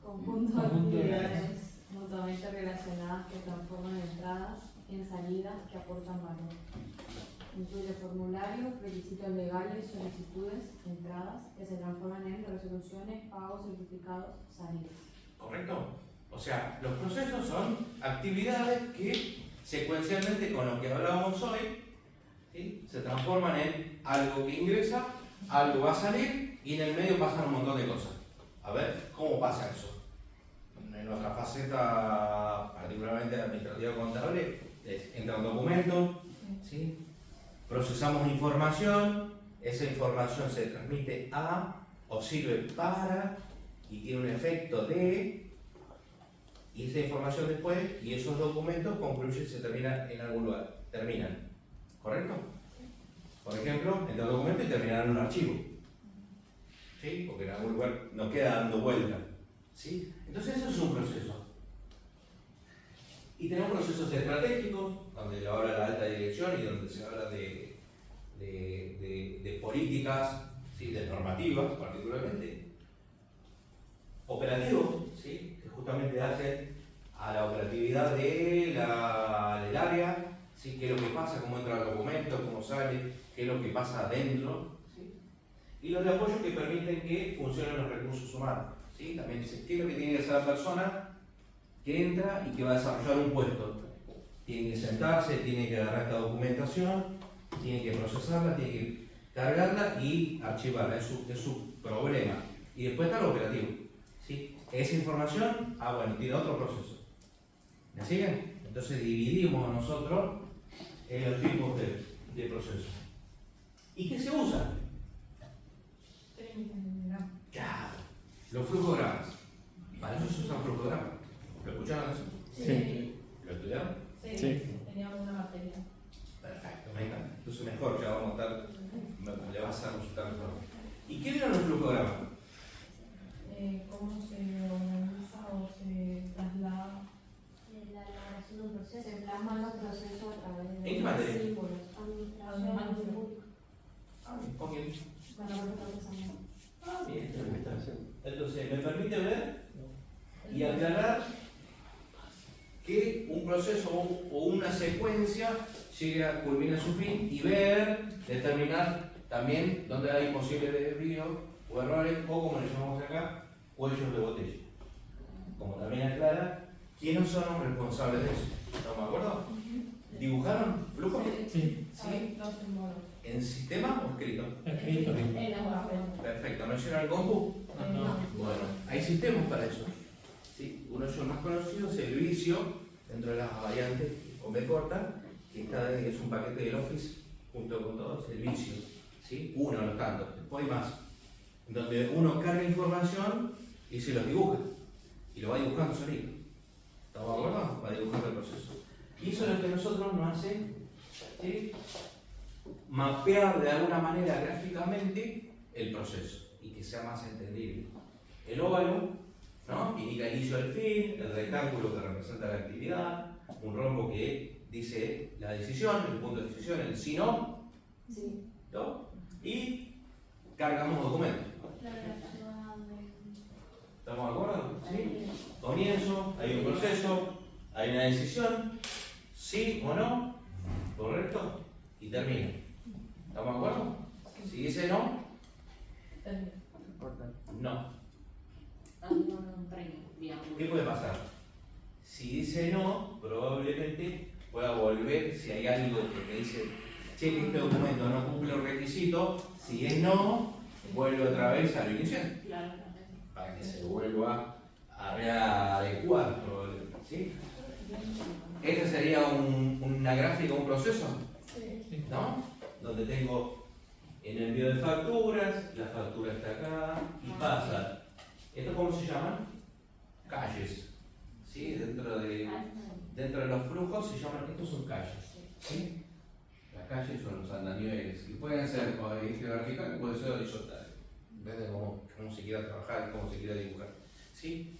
Conjunto de actividades mutuamente relacionadas que transforman entradas en salidas que aportan valor. Incluye formularios, requisitos legales, solicitudes, entradas que se transforman en resoluciones, pagos, certificados, salidas. ¿Correcto? O sea, los procesos son actividades que secuencialmente con lo que hablábamos hoy, ¿sí?, se transforman en algo que ingresa, algo va a salir y en el medio pasan un montón de cosas. A ver, ¿cómo pasa eso? En nuestra faceta, particularmente administrativa contable, entran documentos, ¿sí?, procesamos información, esa información se transmite a o sirve para y tiene un efecto de, y esa información después y esos documentos concluyen y se terminan en algún lugar. Terminan. ¿Correcto? Por ejemplo, entran documentos y terminan en un archivo. ¿Sí? Porque en algún lugar nos queda dando vuelta. ¿Sí? Entonces eso es un proceso. Y tenemos procesos estratégicos, donde se habla de la alta dirección y donde se habla de políticas, ¿sí?, de normativas particularmente. Operativos, ¿sí?, que justamente hacen a la operatividad del área, ¿sí?, qué es lo que pasa, cómo entra el documento, cómo sale, qué es lo que pasa adentro. ¿Sí? Y los de apoyo que permiten que funcionen los recursos humanos. ¿Sí? También dice qué es lo que tiene que hacer la persona que entra y que va a desarrollar un puesto. Tiene que sentarse, tiene que agarrar esta documentación, tiene que procesarla, tiene que cargarla y archivarla. Es su problema. Y después está lo operativo. ¿Sí? Esa información, bueno, tiene otro proceso. ¿Me siguen? Entonces dividimos nosotros en los tipos de procesos. ¿Y qué se usa? Claro, los flujogramas. Para eso se usan flujogramas. ¿Lo escucharon eso? Sí. ¿Lo estudiaron? Sí. Teníamos una materia. Perfecto, me encanta. Entonces mejor, ya vamos a estar, le vas a resultar mejor. ¿Y qué vieron los flujogramas? Cómo se organiza o se traslada. La elaboración de un proceso, se plasman los procesos a través ¿En qué de materia? símbolos, administración pública. Ok. Bueno, lo que está pensando. Bien. Entonces, me permite ver y aclarar que un proceso o una secuencia culmina su fin y ver, determinar también dónde hay posibles desvíos o errores o, como le llamamos acá, cuellos de botella. Como también aclara quiénes son los responsables de eso. ¿Estamos de acuerdo? ¿Dibujaron flujos? Sí. ¿Sí? Dos símbolos. ¿En sistema o escrito? Escrito. En la papel. Perfecto. ¿No hicieron el compu? No. Bueno, hay sistemas para eso. ¿Sí? Uno de ellos más conocido es el vicio, dentro de las variantes con B corta, que es un paquete del Office junto con todos, el vicio. ¿Sí? Uno de los tantos, después hay más. Donde uno carga información y se los dibuja. Y lo va dibujando solito. ¿Estamos de acuerdo? Va dibujando el proceso. Y eso es lo que nosotros nos hace, ¿sí?, mapear de alguna manera gráficamente el proceso y que sea más entendible. El óvalo, ¿no?, que indica el inicio del fin, el rectángulo que representa la actividad, un rombo que dice la decisión, el punto de decisión, el sí no, Sí. ¿no? Y cargamos documentos. ¿Estamos de acuerdo? ¿Sí? Comienzo, hay un proceso, hay una decisión, sí o no, ¿correcto? Y termina. ¿Estamos de acuerdo? Si dice no, no. ¿Qué puede pasar? Si dice no, probablemente pueda volver, si hay algo que dice, che, que este documento no cumple los requisitos, si es no, vuelve otra vez a lo inicial. Para que se vuelva a readecuar, probablemente. ¿Sí? Esta sería una gráfica, un proceso, ¿no? Donde tengo en el envío de facturas, la factura está acá y pasa. ¿Esto cómo se llaman? Calles. ¿Sí? Dentro de los flujos se llaman, estos son calles. ¿Sí? Las calles son los andaniveles, que pueden ser eje vertical, pueden ser horizontales. Depende de cómo se quiera trabajar, cómo se quiera dibujar. ¿Sí?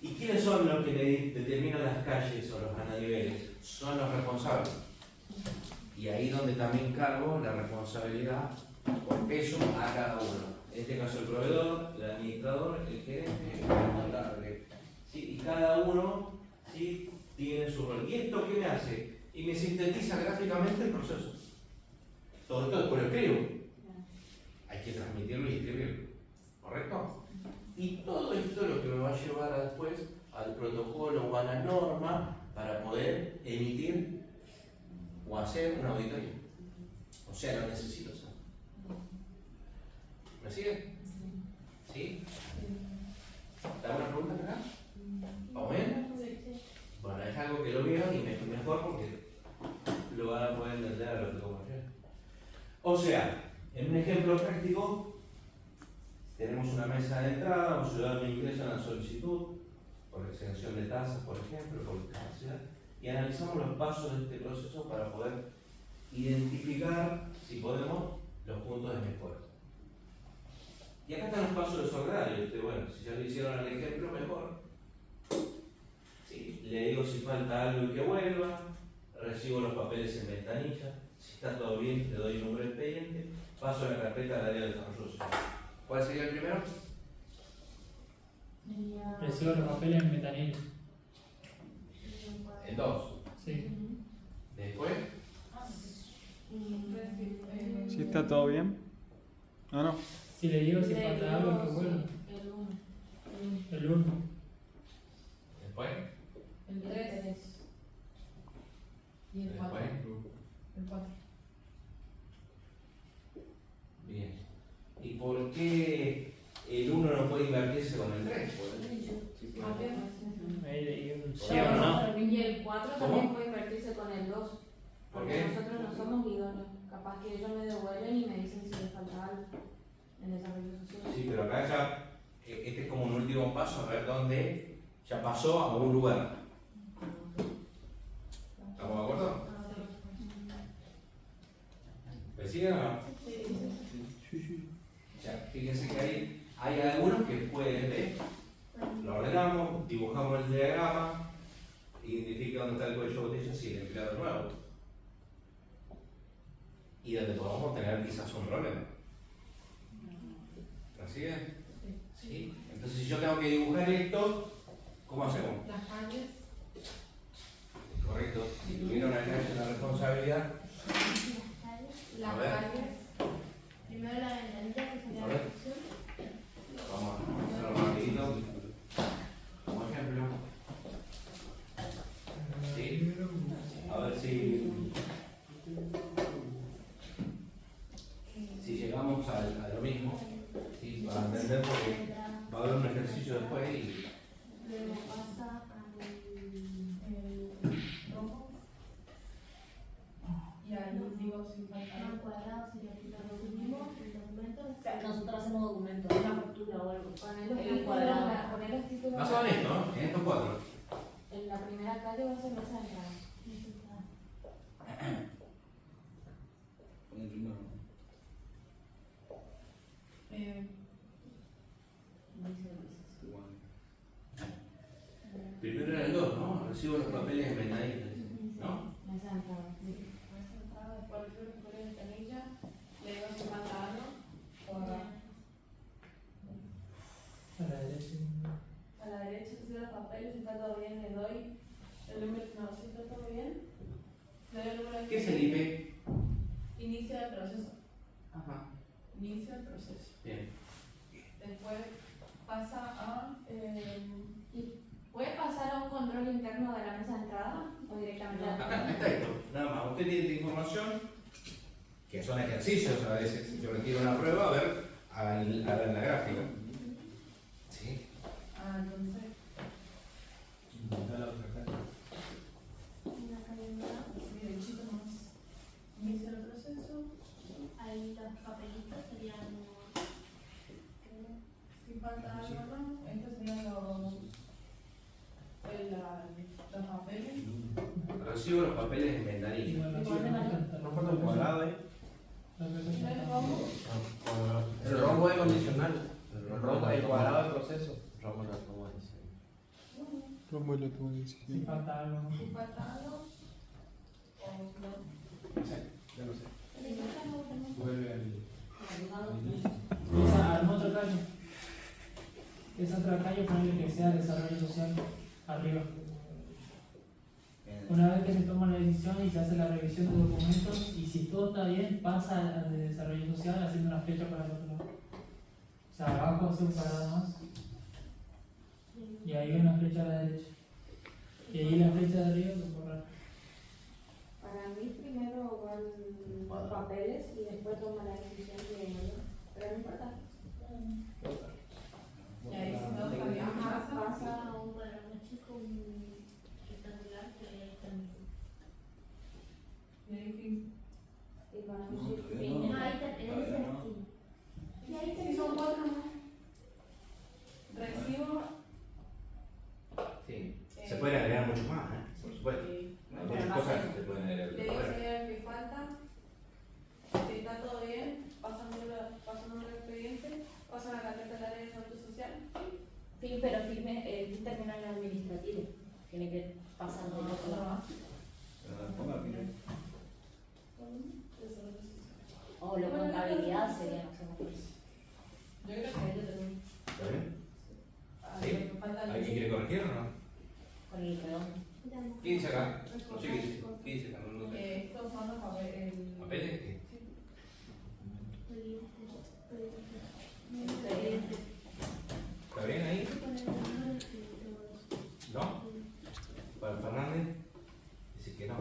¿Y quiénes son los que determinan las calles o los andaniveles? Son los responsables. Y ahí donde también cargo la responsabilidad por peso a cada uno. En este caso el proveedor, el administrador, el gerente, el contable. ¿Sí? Y cada uno, ¿sí?, tiene su rol. ¿Y esto qué me hace? Y me sintetiza gráficamente el proceso. Todo esto después lo escribo. Hay que transmitirlo y escribirlo. ¿Correcto? Y todo esto es lo que me va a llevar a después al protocolo o a la norma para poder emitir o hacer una auditoría. O sea, lo necesito hacer. ¿Me siguen? ¿Sí? ¿Alguna pregunta acá? ¿Vamos bien? Bueno, es algo que lo veo y mejor porque lo van a poder entender a lo que como ayer. O sea, en un ejemplo práctico, tenemos una mesa de entrada, un ciudadano ingresa una solicitud por exención de tasas, por ejemplo, por discapacidad, y analizamos los pasos de este proceso para poder identificar, si podemos, los puntos de mejora. Y acá están los pasos desordenarios. Bueno, si ya lo hicieron el ejemplo, mejor. Sí, le digo si falta algo y que vuelva, recibo los papeles en ventanilla, si está todo bien, le doy un número de expediente, paso a la carpeta del área de desarrollo social. ¿Cuál sería el primero? Recibo los papeles en ventanilla. El 2. Sí. Después, ¿Sí está todo bien? ¿O no? Si le digo si falta algo, que vuelva. El 1. El 1. después, El 3 y el 4. después. El 4. Bien. ¿Y por qué el 1 no puede invertirse con el 3? Ahí leí un Sí, sí o no. Y el 4 ¿Cómo? también puede invertirse con el 2. ¿Por Porque qué? nosotros no somos idóneos. Capaz que ellos me devuelven y me dicen si les falta algo en desarrollo social. Sí, pero acá ya, este es como un último paso, a ver dónde ya pasó a un lugar. ¿Estamos de acuerdo? ¿Me siguen o no? Ya, fíjense que hay algunos que pueden ver, lo ordenamos, dibujamos el diagrama, identifica dónde está el cuello de botella si el empleado es nuevo. Y donde podamos tener quizás un problema. ¿Me siguen? Sí. Entonces, si yo tengo que dibujar esto, ¿cómo hacemos? Las calles. Correcto. Si tuviera una responsabilidad. Las A ver. calles. Primero la ventanilla, que sería A la ver. dirección. Vamos a hacerlo rapidito. Como ejemplo. ¿Sí? A ver si llegamos a lo mismo. ¿Sí? Para entender porque va a haber un ejercicio después y. Luego pasa El rojo. Y ahí digo si falta al algo. cuadrado, sería lo subimos, el documento. Nosotros hacemos documentos, una factura o algo. Poner los El títulos, cuadrado. poner los títulos. Basado en esto, ¿no? En estos 4. En la primera calle va a ser mesa de entrada. Primero era el 2, ¿no? Recibo los papeles en ventanilla. ¿No? Mesa de entrada. Sí. Más entrada, después recibo los papeles de ventanilla. Le digo si falta algo. O A la derecha. a la derecha recibo los papeles, si está todo bien, le doy el número. No, si está todo bien, le doy el número de ¿Qué es el IP? Inicio del proceso. Ajá. Inicio del proceso. Bien. Después pasa a. ¿Puede pasar a un control interno de la mesa de entrada o directamente a la Acá está esto. Nada más. Usted tiene esta información, que son ejercicios a veces. Si yo retiro una prueba, a ver, hagan la gráfica. Sí. Entonces. Una calle nueva. Derechito más. Inicio del proceso. Ahí los papelitos serían. Si falta algo, ¿no? Estos serían los papeles. Recibo los papeles en ventanilla. Igual ¿No falta un cuadrado ahí? El robo. El rombo es condicional. El rombo es el cuadrado del proceso. Rombo no, como dice. ¿Cómo lo tuvo que Si decir? falta algo. Si falta algo. O no. Ya no sé. Vuelve al. Esa, arma otra calle. Esa otra calle, ponle que sea desarrollo social arriba. Una vez que se toma la decisión y se hace la revisión de documentos, y si todo está bien, pasa al de desarrollo social haciendo una fecha para el otro lado. O sea, abajo hace un cuadrado más. Y ahí una flecha a la derecha. Y ahí la flecha de arriba se borra. Para mí primero van los papeles y después toma la decisión de... Pero no importa. Y ahí si no, también pasa. Pasa un cuadrado más chico, un rectangular que ahí está mismo. Y ahí fin. Y para mí No, ahí está, en esa esquina. Y ahí sí son cuatro más. Recibo. Sí. Se pueden agregar mucho más, por supuesto. Sí. Hay muchas cosas que se pueden agregar. Le digo sería que falta. Si está todo bien, pasan el expediente, pasan a la carpeta del área de salud social. Fin, pero firme, fin termina en el administrativo. Tiene que pasar de otro lado. O la contabilidad sería, no sé cómo es. Yo creo que ahí lo tenemos. ¿Está bien? Ah, Sí. lo que falta es- ¿Alguien quiere corregir o no? Con el redondo. 15 acá. No sé qué dice. 15 acá, no sé. Estos son los papeles. ¿Papeles? ¿Qué? ¿Está bien ahí? ¿No? Para Fernández dice que no.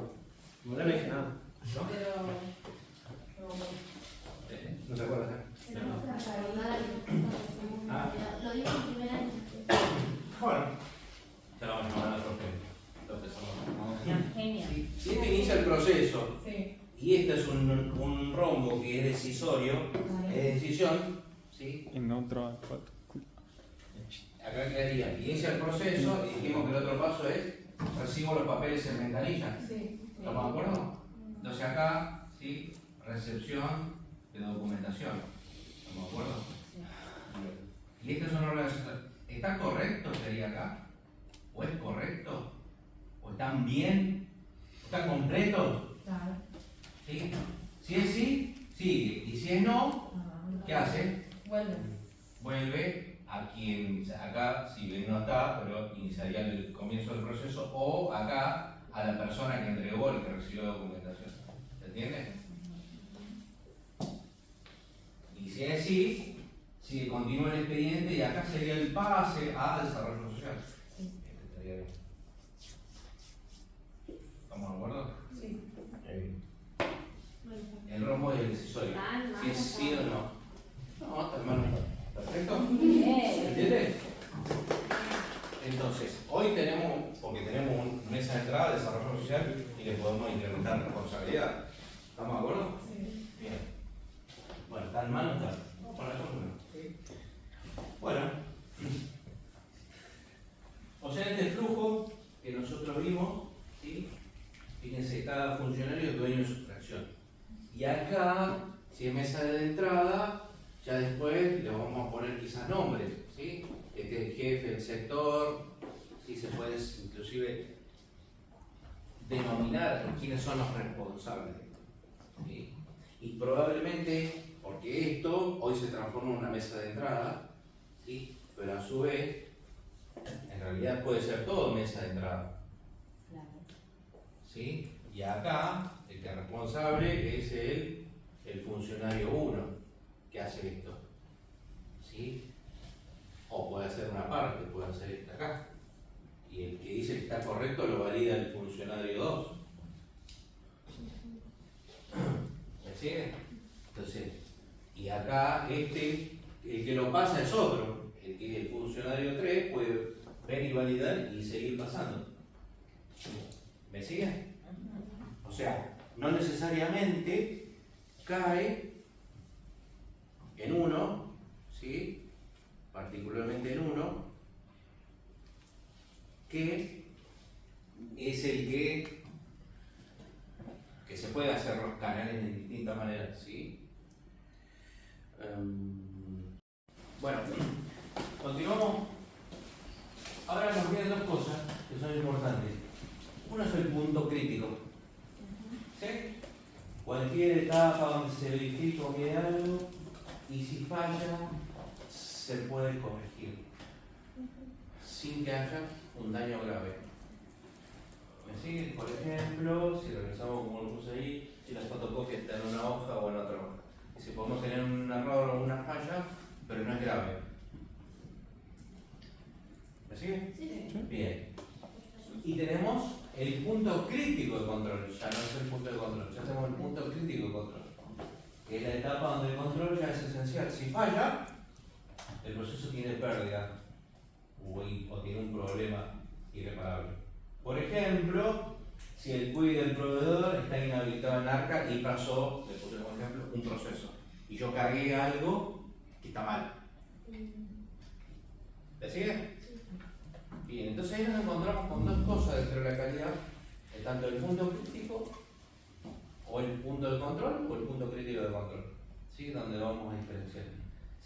No le dije nada. ¿No? Pero. ¿No te acuerdas? Ah. Lo digo en primer año. Bueno. Ya lo vamos a llamar a otro que Genial. Si este inicia el proceso Sí. y este es un rombo que es decisorio, es decisión, ¿sí? En otro 4. Acá quedaría, inicia el proceso y dijimos que el otro paso es recibo los papeles en ventanilla. Sí. ¿Estamos de acuerdo? Entonces acá, ¿sí? Recepción de documentación. ¿Estamos de acuerdo? Y este es un orden. ¿Está correcto sería acá? ¿O es correcto? ¿O están bien? ¿Está completo? Claro. ¿Sí? Si es sí, sigue. Y si es no, ¿qué hace? Vuelve. Vuelve a quien, acá, si bien no está, pero iniciaría el comienzo del proceso, o acá a la persona que entregó, el que recibió la documentación. ¿Se entiende? Y si es sí, sigue, continúa el expediente y acá sería el pase a desarrollo social. Este estaría bien. ¿Estamos de acuerdo? Sí. El rombo y el decisorio. Si es sí o no. No, está hermano. Perfecto. Bien. ¿Entiendes? Entonces, hoy tenemos, porque tenemos una mesa de entrada de desarrollo social y le podemos incrementar responsabilidad. ¿Estamos de acuerdo? Sí. Bien. Bueno, ¿está en mano? Está. Bueno, eso es bueno. Bueno. O sea, este flujo que nosotros vimos, ¿sí? Fíjense, cada funcionario es dueño de su fracción. Y acá, si es mesa de entrada, ya después le vamos a poner quizás nombres, ¿sí? Este es el jefe del sector, ¿sí? Se puede inclusive denominar quiénes son los responsables, ¿sí? Y probablemente, porque esto hoy se transforma en una mesa de entrada, ¿sí? Pero a su vez, en realidad puede ser todo mesa de entrada, Claro. ¿sí? Y acá, el que es responsable es el funcionario 1 que hace esto, ¿sí? O puede hacer una parte, puede hacer esta acá. Y el que dice que está correcto lo valida el funcionario 2. ¿Me sigue? Entonces, y acá el que lo pasa es otro. El que el funcionario 3 puede ver y validar y seguir pasando. ¿Me sigue? O sea, no necesariamente cae en uno, ¿sí? Particularmente en uno, que es el que se puede hacer los canales de distintas maneras, ¿sí? Bueno, continuamos. Ahora nos quedan dos cosas que son importantes. Uno es el punto crítico. ¿Sí? Cualquier etapa donde se verifica que hay algo y si falla, se puede corregir sin que haya un daño grave. ¿Me siguen? Por ejemplo, si revisamos como lo puse ahí, si la fotocopia está en una hoja o en otra hoja. Y si podemos tener un error o una falla, pero no es grave. ¿Me sigue? Sí. Bien. Y tenemos el punto crítico de control, ya no es el punto de control, ya tenemos el punto crítico de control, que es la etapa donde el control ya es esencial. Si falla, el proceso tiene pérdida o tiene un problema irreparable. Por ejemplo, si el QI del proveedor está inhabilitado en ARCA y pasó, le puse como ejemplo, un proceso, y yo cargué algo que está mal. ¿Le sigue? Bien, entonces ahí nos encontramos con dos cosas dentro de la calidad, tanto el punto crítico o el punto de control o el punto crítico de control, ¿sí? Donde vamos a diferenciar,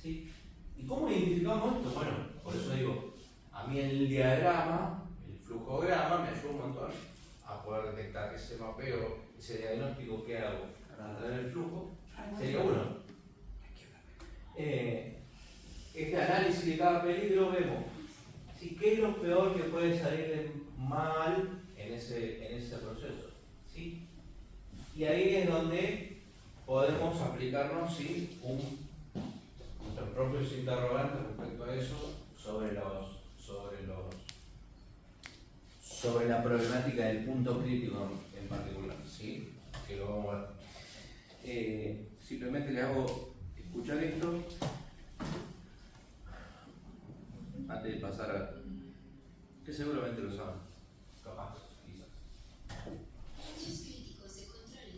¿sí? ¿Y cómo identificamos esto? Bueno, por eso digo, a mí el diagrama, el flujograma me ayuda un montón a poder detectar ese mapeo, ese diagnóstico que hago para traer el flujo, sería uno. Este análisis de cada peligro vemos, ¿sí? ¿Qué es lo peor que puede salir de mal en ese proceso? ¿Sí? Y ahí es donde podemos aplicarnos, ¿sí? Nuestros propios interrogantes respecto a eso sobre la problemática del punto crítico en particular, ¿sí? Que lo vamos a ver. Simplemente le hago escuchar esto antes de pasar a que seguramente lo saben, capaz, quizás. Puntos críticos de control.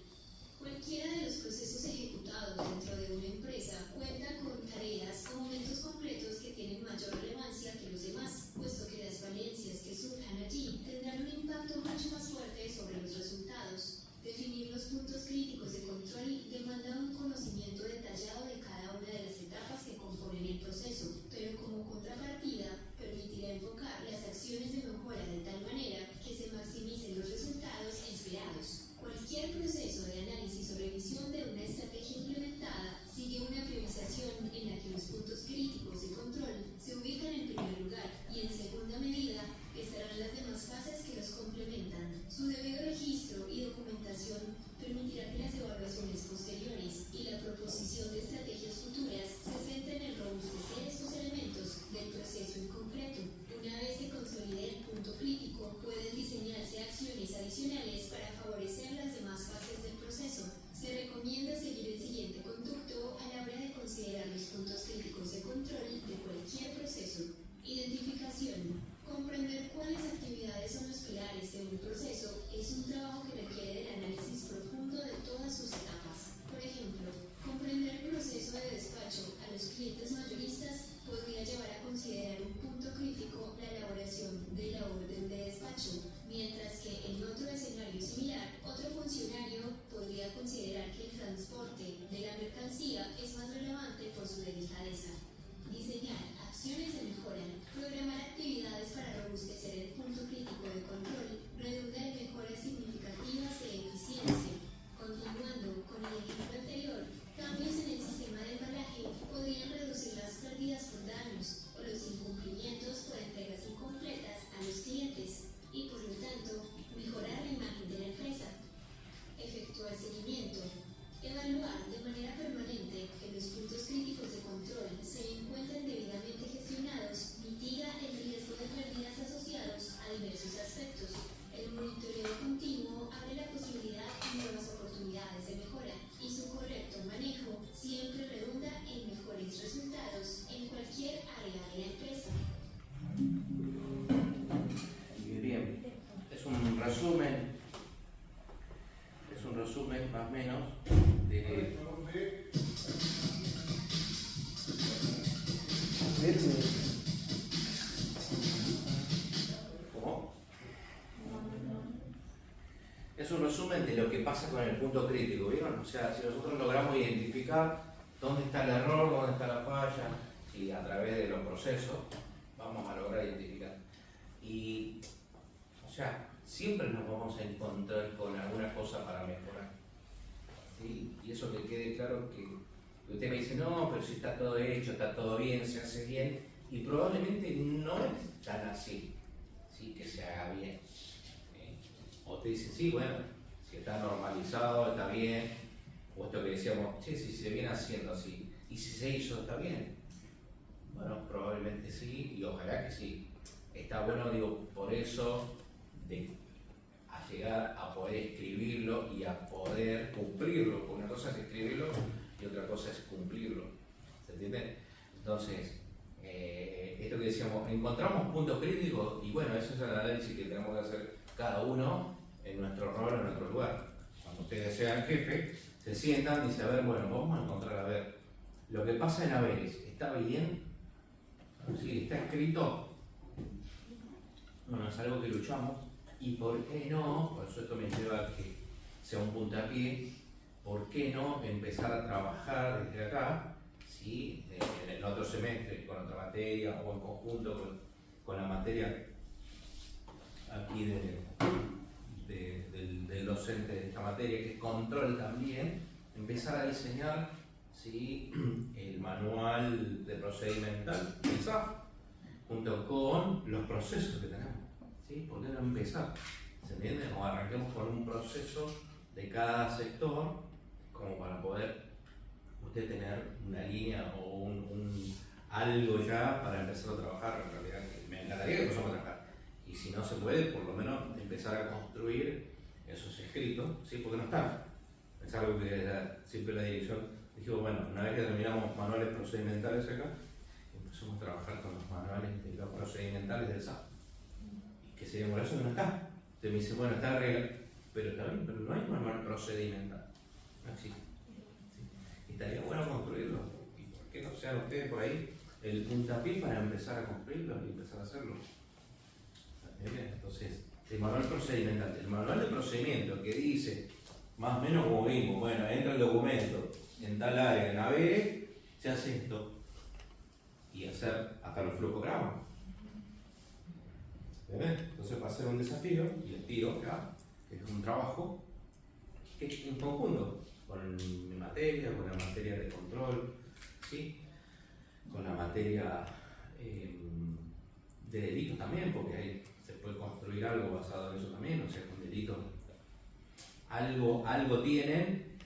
Cualquiera de los procesos ejecutados dentro de una empresa cuenta con tareas o momentos concretos que tienen mayor relevancia que los demás, puesto que las falencias que surjan allí tendrán un impacto mucho más fuerte sobre los resultados. Definir los puntos críticos de control demanda un conocimiento detallado de cada una de las etapas que componen el proceso, pero como contrapartida permitirá enfocar las acciones de mejora de tal manera que se maximicen los resultados esperados. Cualquier proceso de análisis o revisión de una estrategia implementada sigue una priorización en la que los puntos críticos de control se ubican en primer lugar y en segunda medida estarán las demás fases que los complementan. Su debido registro y documentación permitirá que las evaluaciones posteriores y la proposición de estrategias futuras se centren en robustecer estos elementos del proceso en concreto. Una vez se consolide el punto crítico, pueden diseñarse acciones adicionales para favorecer las demás fases del proceso. Se recomienda seguir el siguiente conducto a la hora de considerar los puntos críticos de control de cualquier proceso. Identificación. Comprender cuáles actividades son los pilares de un proceso es un trabajo que requiere del análisis profundo de todas sus etapas. Por ejemplo, comprender el proceso de despacho a los clientes mayoristas podría llevar a considerar un punto crítico la elaboración de la orden de despacho, mientras que en otro escenario similar, otro funcionario podría considerar que el transporte de la mercancía es más relevante por su delicadeza. Diseñar acciones de mejora, programar actividades para robustecer el punto crítico de control, redunda en mejoras significativas de eficiencia. Continuando con el ejemplo anterior, cambios en el sistema de embalaje podrían reducir las pérdidas por daños o los incumplimientos por entregas incompletas a los clientes y, por lo tanto, mejorar la imagen de la empresa. Efectuar seguimiento. Evaluar de manera permanente que los puntos críticos de control se encuentren debidamente gestionados mitiga el riesgo de pérdidas asociados a diversos aspectos. El monitoreo continuo abre la posibilidad de nuevas oportunidades de mejora y su correcto manejo siempre redunda en mejores resultados en cualquier área de la empresa. Bien, es un resumen más o menos de... ¿Cómo? Es un resumen de lo que pasa con el punto crítico, ¿vieron? O sea, si nosotros logramos identificar dónde está el error, dónde está la falla, y a través de los procesos vamos a lograr identificar. Y, o sea, siempre nos vamos a encontrar con alguna cosa para mejorar. ¿Sí? Y eso que quede claro que usted me dice, no, pero si está todo hecho, está todo bien, se hace bien, y probablemente no es tan así, ¿sí? Que se haga bien. O te dicen, sí, bueno, si está normalizado, está bien, o esto que decíamos, che, si se viene haciendo así, y si se hizo, está bien. Bueno, probablemente sí, y ojalá que sí. está bueno, digo, por eso, a llegar a poder escribirlo y a poder cumplirlo. Una cosa es escribirlo y otra cosa es cumplirlo. ¿Se entiende? Entonces, esto que decíamos, encontramos puntos críticos y bueno, eso es el análisis que tenemos que hacer cada uno en nuestro rol, en nuestro lugar. Cuando ustedes sean jefe, se sientan y dicen, a ver, bueno, vamos a encontrar, a ver, lo que pasa en haberes, ¿está bien? ¿Sí? ¿Está escrito? Bueno, es algo que luchamos. ¿Y por qué no? Por eso esto me lleva a que sea un puntapié. ¿Por qué no empezar a trabajar desde acá, ¿sí? En el otro semestre, con otra materia o en conjunto con la materia aquí del docente de esta materia, que es control también, empezar a diseñar, ¿sí? El manual de procedimental, el SAF, junto con los procesos que tenemos? ¿Sí? ¿Por qué no empezar? ¿Se entiende? O arranquemos con un proceso de cada sector, como para poder usted tener una línea o algo ya para empezar a trabajar. En realidad, me encantaría que empezamos a trabajar. Y si no se puede, por lo menos empezar a construir esos escritos, ¿sí? Porque no están. Es algo que siempre la dirección dijo, bueno, una vez que terminamos manuales procedimentales acá, empezamos a trabajar con los manuales de los procedimentales del SAP. Que sería por eso que no está. Usted me dice, bueno, está regla, pero está bien, pero no hay manual procedimental. No existe. ¿Sí? Estaría bueno construirlo. ¿Y por qué no sean ustedes por ahí el puntapié para empezar a construirlo y empezar a hacerlo? Entonces, el manual procedimental, el manual de procedimiento que dice, más o menos como vimos, bueno, entra el documento en tal área, en haberes, se hace esto. Y hacer hasta los flujogramas. Entonces va a ser un desafío, y les tiro acá, que es un trabajo que es en conjunto con mi materia, con la materia de control, ¿sí? Con la materia de delitos también, porque ahí se puede construir algo basado en eso también, o sea, con delitos. Algo tienen,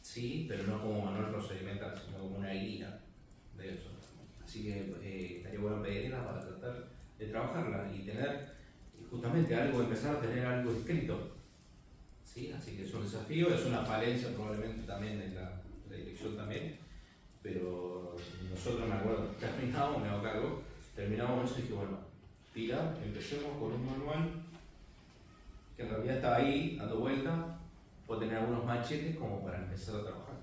sí, pero no como manual procedimental, sino como una guía de eso. Así que estaría bueno pedirla para tratar de trabajarla y tener justamente algo, empezar a tener algo escrito. ¿Sí? Así que es un desafío, es una falencia probablemente también de la dirección también, pero nosotros, me acuerdo, terminamos, me hago cargo, terminamos eso y dije, bueno, tira, empecemos con un manual que en realidad está ahí, dando vuelta, puede tener algunos machetes como para empezar a trabajar.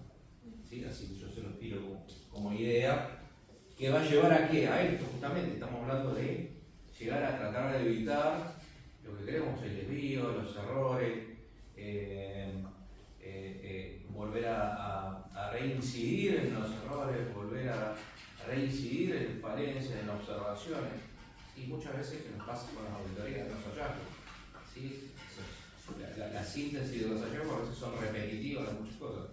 ¿Sí? Así que yo se los tiro como idea, que va a llevar a qué? A esto justamente, estamos hablando de llegar a tratar de evitar lo que queremos, el desvío, los errores, volver a reincidir en los errores, volver a reincidir en falencias, en observaciones. ¿Sí? Muchas veces que nos pasa con las auditorías de los hallazgos. ¿Sí? La síntesis de los hallazgos a veces son repetitivas de muchas cosas.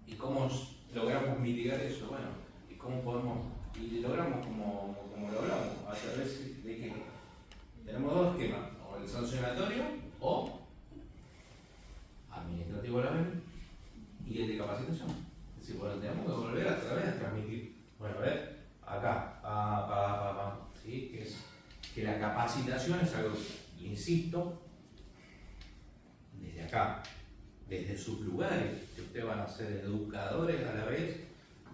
¿Y cómo logramos mitigar eso? Bueno, ¿y cómo podemos? Y logramos como logramos, a través de que tenemos dos esquemas, o el sancionatorio o administrativo a la vez y el de capacitación. Es decir, bueno, tenemos que volver a través de transmitir. Bueno, a ver, acá, ¿sí? Que la capacitación es algo, insisto, desde acá, desde sus lugares, que ustedes van a ser educadores a la vez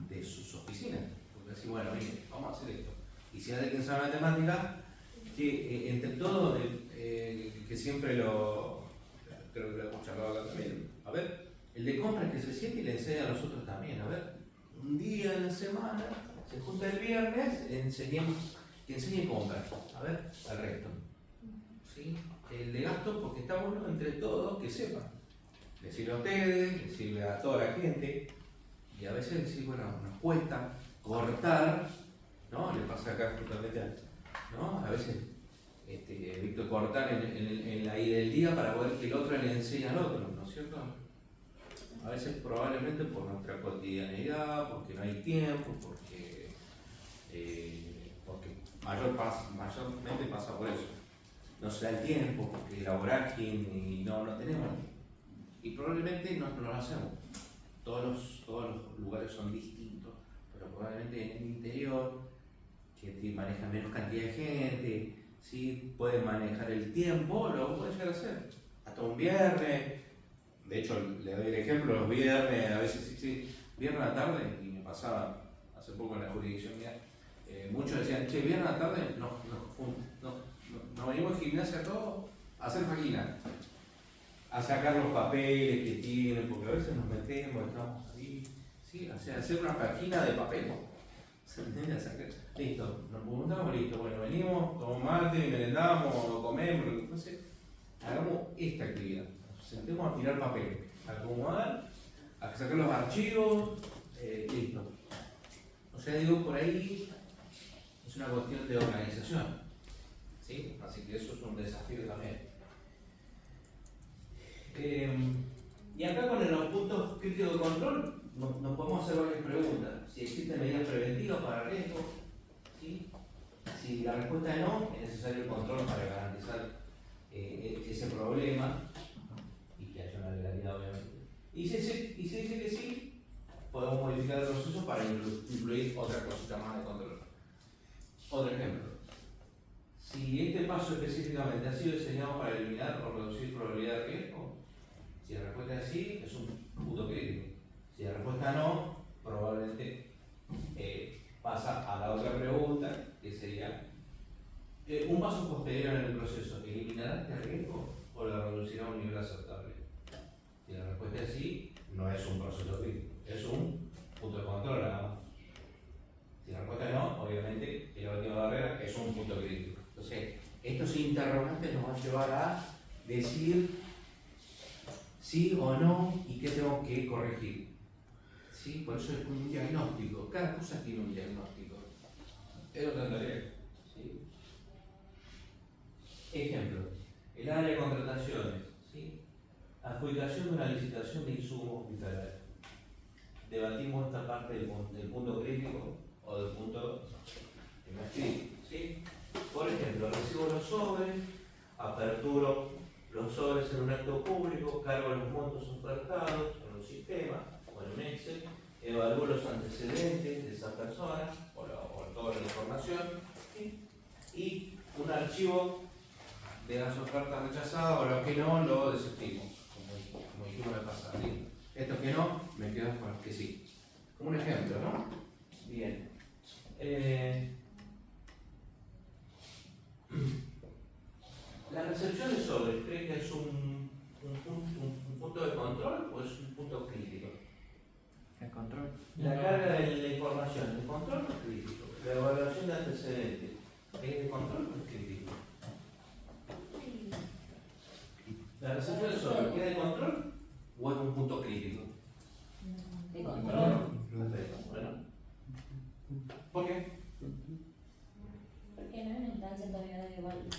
de sus oficinas. Porque así, bueno, mire, vamos a hacer esto. Y si hay que saber matemática, que entre todo, que siempre creo que lo hemos charlado acá también. A ver, el de compras que se siente y le enseña a nosotros también. A ver, un día en la semana, se junta el viernes, que enseñe compras. A ver, al resto. ¿Sí? El de gasto, porque está bueno entre todos que sepan. Le sirve a ustedes, le sirve a toda la gente. Y a veces decir, bueno, nos cuesta cortar, ¿no? Le pasa acá justamente, ¿no? A veces Víctor cortar en la ida del día para poder que el otro le enseñe al otro, ¿no es cierto? A veces probablemente por nuestra cotidianidad, porque no hay tiempo, porque mayormente pasa por eso. No se da el tiempo, porque la vorágine y no tenemos. Y probablemente no lo hacemos. Todos los lugares son distintos, pero probablemente en el interior, que maneja menos cantidad de gente, ¿sí? Puede manejar el tiempo, lo puede llegar a hacer. Hasta un viernes, de hecho le doy el ejemplo, los viernes, a veces sí, viernes a la tarde, y me pasaba hace poco en la jurisdicción mía, muchos decían, che, viernes a la tarde, no venimos a gimnasia todos a hacer faquina, a sacar los papeles que tienen, porque a veces nos metemos, estamos ahí, ¿sí? O sea, hacer una faquina de papel. ¿Se entiende? Listo, nos preguntamos, listo, bueno, venimos, tomamos mate, merendamos, comemos, no sé, hagamos esta actividad. Nos sentemos a tirar papel, a acomodar, a sacar los archivos, listo. O sea, digo, por ahí es una cuestión de organización, ¿sí? Así que eso es un desafío también. Y acá con los puntos críticos de control nos podemos hacer varias preguntas. Si existen medidas preventivas para riesgo, ¿sí? Si la respuesta es no, es necesario el control para garantizar ese problema y que haya una legalidad, obviamente. Y si dice que sí, podemos modificar el proceso para incluir otra cosita más de control. Otro ejemplo. Si este paso específicamente ha sido diseñado para eliminar o reducir probabilidad de riesgo, si la respuesta es sí, es un punto crítico. Si la respuesta no, probablemente pasa a la otra pregunta, que sería un paso posterior en el proceso, ¿eliminará este riesgo o lo reducirá a un nivel aceptable? Si la respuesta es sí, no es un proceso crítico, es un punto de control nada más. Si la respuesta es no, obviamente el objetivo de barrera es un punto crítico. Entonces, estos interrogantes nos van a llevar a decir sí o no y qué tengo que corregir. ¿Sí? Por eso es un diagnóstico. Cada cosa tiene un diagnóstico. Es otra tarea. ¿Sí? Ejemplo, el área de contrataciones. ¿Sí? Adjudicación de una licitación de insumos hospitalarios. Debatimos esta parte del punto crítico o del punto que no es crítico. ¿Sí? Por ejemplo, recibo los sobres, aperturo los sobres en un acto público, cargo los montos ofertados en un sistema o en un Excel, evalúo los antecedentes de esa persona o toda la información, ¿sí? Y un archivo de las ofertas rechazadas o los que no lo desestimo, como dijimos la pasada. ¿Sí? Estos que no, me quedo con los que sí. Como un ejemplo, ¿no? Bien. La recepción de sobres, ¿cree que es un punto de control o es un punto crítico? El control. La carga de la información, ¿es control o es crítico? La evaluación de antecedentes, ¿es de control o es crítico? La recepción de sobres, ¿queda de control o es un punto crítico? De control. Bueno. ¿Por qué? Porque no es una instancia todavía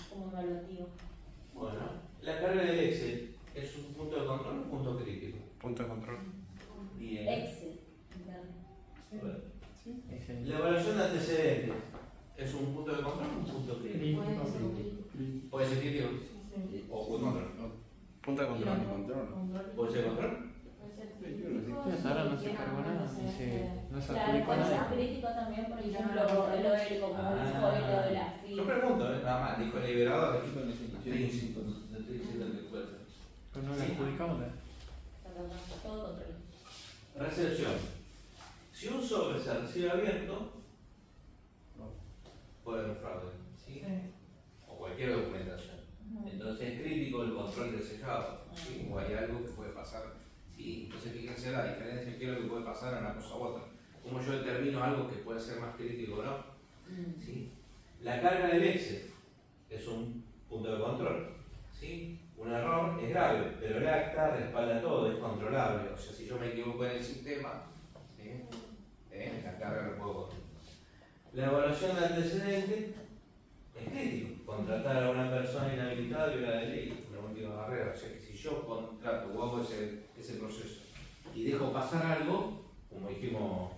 como evaluativo. Bueno, la carga del Excel es un punto de control o un punto crítico. Punto de control. Bien. Excel. Bueno. La evaluación de antecedentes es un punto de control o un punto crítico. Puede ser crítico o punto de control. Punto de control. Puede ser control. Ahora no se cargó nada, no se Claro, adjudicó puede ser nada. crítico también, por ejemplo, lo del comunismo y lo de la Yo FIP. pregunto, nada más, dijo liberado, no estoy diciendo que puede ser. Pero no le adjudicamos nada. Todo control. Recepción. Si un sobre se recibe abierto, puede haber fraude, ¿sí? O cualquier documentación. Entonces es crítico el control del sellado, ¿sí? O hay algo que puede pasar. ¿Sí? Entonces fíjense la diferencia, qué es lo que puede pasar en una cosa u otra. Cómo yo determino algo que puede ser más crítico o no. ¿Sí? La carga del Excel es un punto de control. ¿Sí? Un error es grave, pero el acta respalda todo, es controlable. O sea, si yo me equivoco en el sistema, la carga lo puedo controlar. La evaluación de antecedentes es crítico. Contratar a una persona inhabilitada viola la ley, una última barrera. O sea que si yo contrato o hago ese proceso y dejo pasar algo, como dijimos,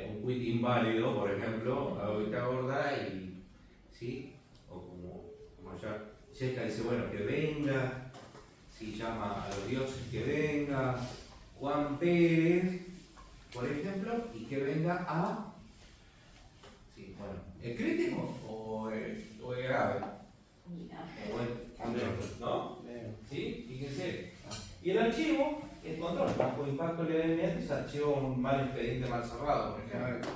un quit inválido, por ejemplo, hago vista gorda y, ¿sí? O como ya Checa dice, bueno, que venga, si llama a los dioses que venga, Juan Pérez, por ejemplo, y que venga a, sí, bueno, ¿Es crítico o es grave? ¿No? ¿Sí? Fíjense. Y el archivo es control. Bajo impacto levemente se archiva un mal expediente mal cerrado, por ejemplo.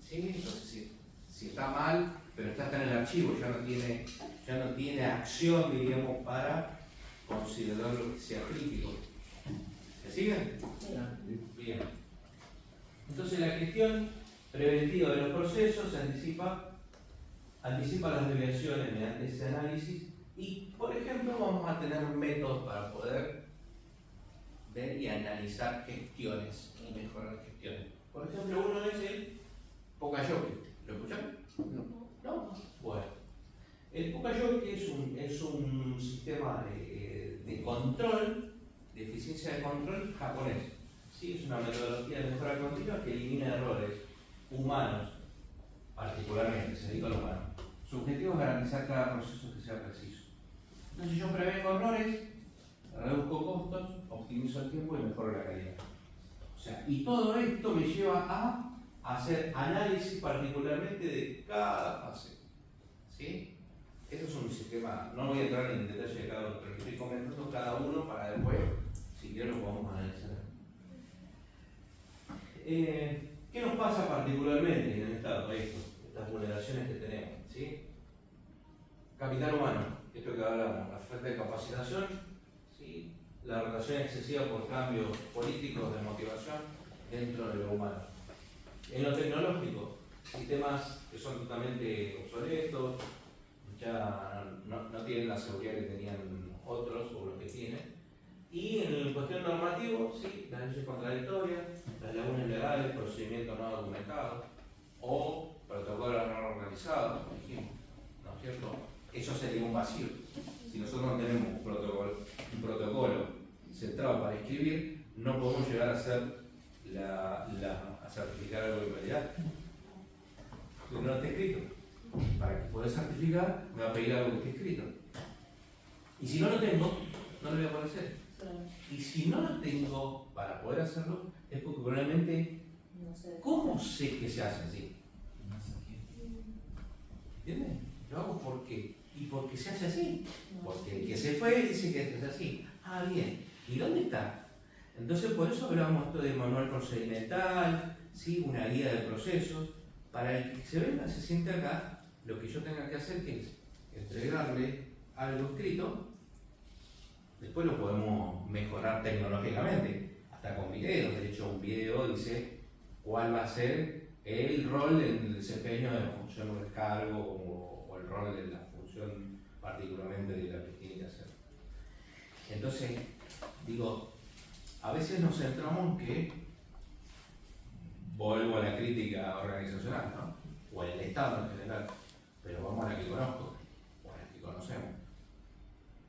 ¿Sí? Entonces, si está mal, pero está en el archivo, ya no tiene acción, diríamos, para considerar lo que sea crítico. ¿Me siguen? Bien. Entonces la gestión preventiva de los procesos anticipa las desviaciones mediante ese análisis y, por ejemplo, vamos a tener métodos para poder ver y analizar gestiones y mejorar gestiones. Por ejemplo, uno es el Pokayoke. ¿Lo escucharon? No. Bueno. El Pokayoke es un sistema de control, de eficiencia de control japonés. ¿Sí? Es una metodología de mejora continua que elimina errores humanos, particularmente, se dedica a lo humano. Su objetivo es garantizar cada proceso que sea preciso. Entonces yo prevengo errores, reduzco costos, optimizo el tiempo y mejoro la calidad. O sea, y todo esto me lleva a hacer análisis particularmente de cada fase. ¿Sí? Esto es un sistema, no voy a entrar en detalle de cada uno, pero estoy comentando cada uno para después, si quieren, lo podamos analizar. ¿Qué nos pasa particularmente en el Estado? Estas vulneraciones que tenemos. ¿Sí? Capital humano, esto que hablamos, la falta de capacitación, ¿sí? La rotación excesiva por cambios políticos de motivación dentro de lo humano. En lo tecnológico, sistemas que son totalmente obsoletos, ya no tienen la seguridad que tenían otros o los que tienen. Y en cuestión normativa, sí, las leyes contradictorias, las lagunas legales, procedimientos no documentados o protocolos no organizados, por ejemplo, ¿no es cierto? Eso sería un vacío. Si nosotros no tenemos un protocolo centrado para escribir, no podemos llegar a hacer a certificar algo de calidad. Porque no está escrito. Para que pueda certificar, me va a pedir algo que esté escrito. Y si no lo tengo, no lo voy a poder hacer. Y si no lo tengo para poder hacerlo, es porque probablemente, ¿cómo sé que se hace así? ¿Entienden? Lo hago porque, y porque se hace así. Porque el que se fue dice que es así. Ah, bien. ¿Y dónde está? Entonces, por eso hablamos esto de manual procedimental, ¿sí? Una guía de procesos. Para el que se venga, se siente acá, lo que yo tenga que hacer que es entregarle algo escrito. Después lo podemos mejorar tecnológicamente, hasta con videos. De hecho, un video dice cuál va a ser el rol en el desempeño de la función o el cargo o el rol de la función particularmente de la que tiene que hacer. Entonces, digo, a veces nos centramos en que, vuelvo a la crítica organizacional, ¿no? O al Estado en general, pero vamos a la que conozco, o a la que conocemos.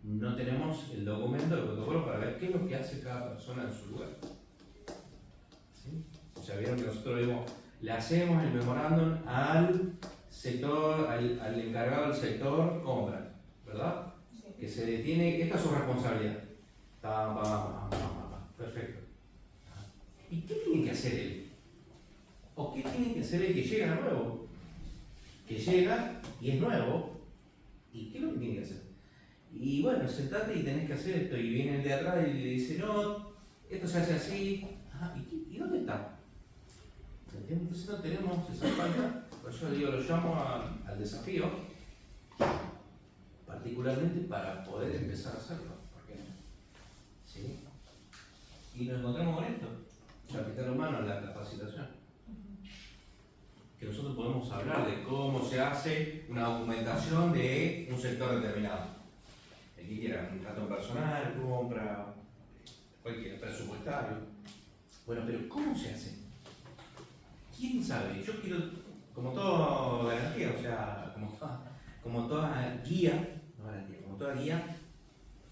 No tenemos el documento, el protocolo para ver qué es lo que hace cada persona en su lugar. ¿Sí? O sea, vieron que nosotros le hacemos el memorándum al sector, al encargado del sector compras, ¿verdad? Sí. Que se detiene, esta es su responsabilidad. Perfecto. ¿Y qué tiene que hacer él? ¿O qué tiene que hacer el que llega nuevo? Que llega y es nuevo, ¿y qué es lo que tiene que hacer? Y bueno, sentate y tenés que hacer esto, y viene el de atrás y le dice, no, esto se hace así. Ah, ¿y dónde está? Entonces no tenemos esa falta, por eso digo, lo llamo al desafío, particularmente para poder empezar a hacerlo. ¿Por qué no? ¿Sí? Y nos encontramos con esto, capital humano, la capacitación. Que nosotros podemos hablar de cómo se hace una documentación de un sector determinado. El que quiera, un trato personal, compra, cualquier presupuestario. Bueno, pero ¿cómo se hace? ¿Quién sabe? Yo quiero, como toda garantía, o sea, como toda guía, no garantía, como toda guía,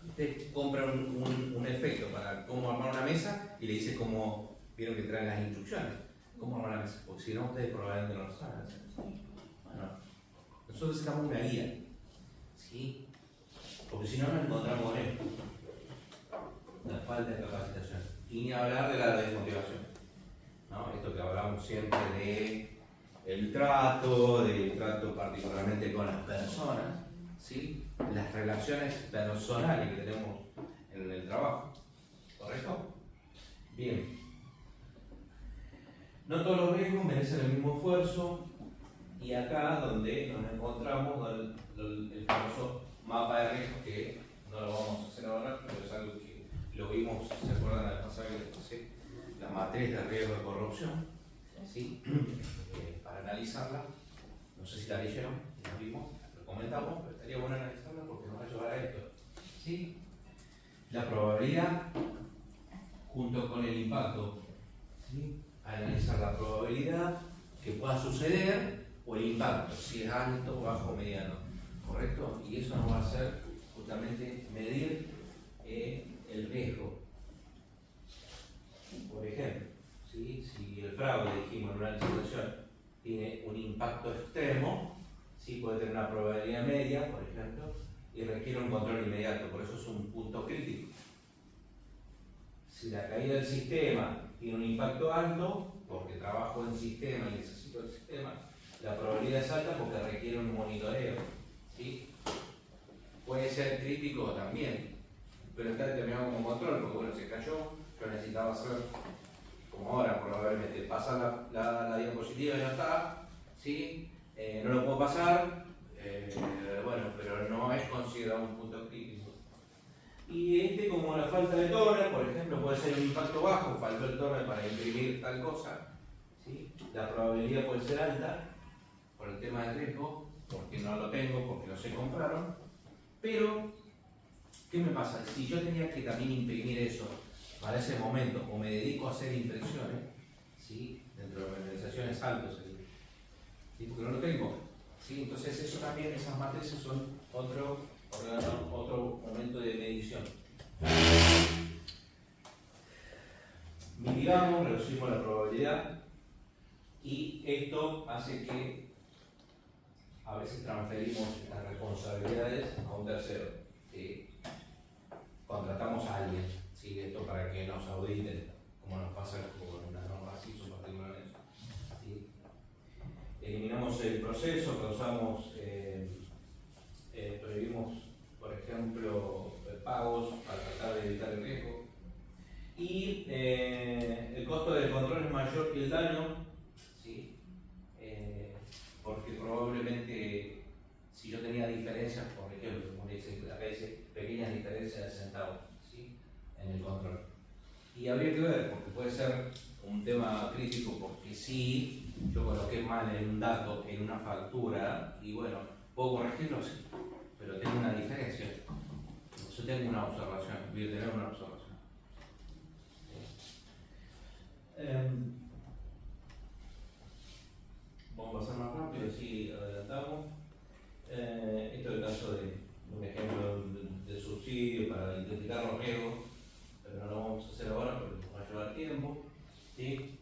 usted compra un efecto para cómo armar una mesa y le dice cómo, vieron que traen las instrucciones. ¿Cómo armar la mesa? Porque si no, ustedes probablemente no lo saben hacer. Bueno, nosotros necesitamos una guía, ¿sí? Porque si no, nos encontramos con esto. La falta de capacitación. Y ni hablar de la desmotivación, ¿no? Esto que hablamos siempre de el trato particularmente con las personas, ¿sí? Las relaciones personales que tenemos en el trabajo, ¿correcto? Bien. No todos los riesgos merecen el mismo esfuerzo, y acá donde nos encontramos con el famoso mapa de riesgos, que no lo vamos a hacer ahora, pero es algo que lo vimos, ¿se acuerdan la vez pasada que les pasé? La matriz de riesgo de corrupción, ¿sí? Para analizarla, no sé si la leyeron, la vimos, lo comentamos, pero estaría bueno analizarla porque nos va a llevar a esto, ¿sí? La probabilidad junto con el impacto, ¿sí? Analizar la probabilidad que pueda suceder o el impacto, si es alto, bajo, mediano, ¿correcto? Y eso nos va a hacer justamente medir el riesgo. Por ejemplo, ¿sí? Si el fraude, dijimos en una licitación, tiene un impacto extremo, ¿sí? Puede tener una probabilidad media, por ejemplo, y requiere un control inmediato, por eso es un punto crítico. Si la caída del sistema tiene un impacto alto, porque trabajo en sistema y necesito el sistema, la probabilidad es alta porque requiere un monitoreo, ¿sí? Puede ser crítico también, pero está determinado como control, porque bueno, se cayó, yo necesitaba hacer, como ahora, probablemente, pasar la diapositiva y no está, ¿sí? No lo puedo pasar, bueno, pero no es considerado un punto crítico. Y como la falta de toner, por ejemplo, puede ser un impacto bajo, faltó el toner para imprimir tal cosa, ¿sí? La probabilidad puede ser alta por el tema del riesgo, porque no lo tengo, porque no se compraron, pero ¿qué me pasa? Si yo tenía que también imprimir eso para ese momento, o me dedico a hacer impresiones, ¿sí? Dentro de organizaciones altas, ¿sí? Porque no lo tengo, ¿sí? Entonces eso también, esas matrices son otro momento de medición. Mitigamos, reducimos la probabilidad, y esto hace que a veces transferimos las responsabilidades a un tercero, ¿sí? Contratamos a alguien, ¿sí? Esto para que nos auditen, como nos pasa con una norma así, particularmente, ¿sí? Eliminamos el proceso, causamos, prohibimos, por ejemplo, pagos para tratar de evitar el riesgo, y el costo del control es mayor que el daño, ¿sí? Porque probablemente si yo tenía diferencias, por ejemplo, como dice, acá dice pequeñas diferencias de centavos, ¿sí? En el control. Y habría que ver, porque puede ser un tema crítico, porque si yo coloqué mal en un dato, en una factura, y bueno, puedo corregirlo, sí, pero tengo una diferencia. Yo tengo una observación, voy a tener una observación. Vamos a pasar más rápido, así adelantamos. Esto es el caso de un ejemplo de subsidio para identificar los riesgos, pero no lo vamos a hacer ahora porque nos va a llevar tiempo, ¿sí?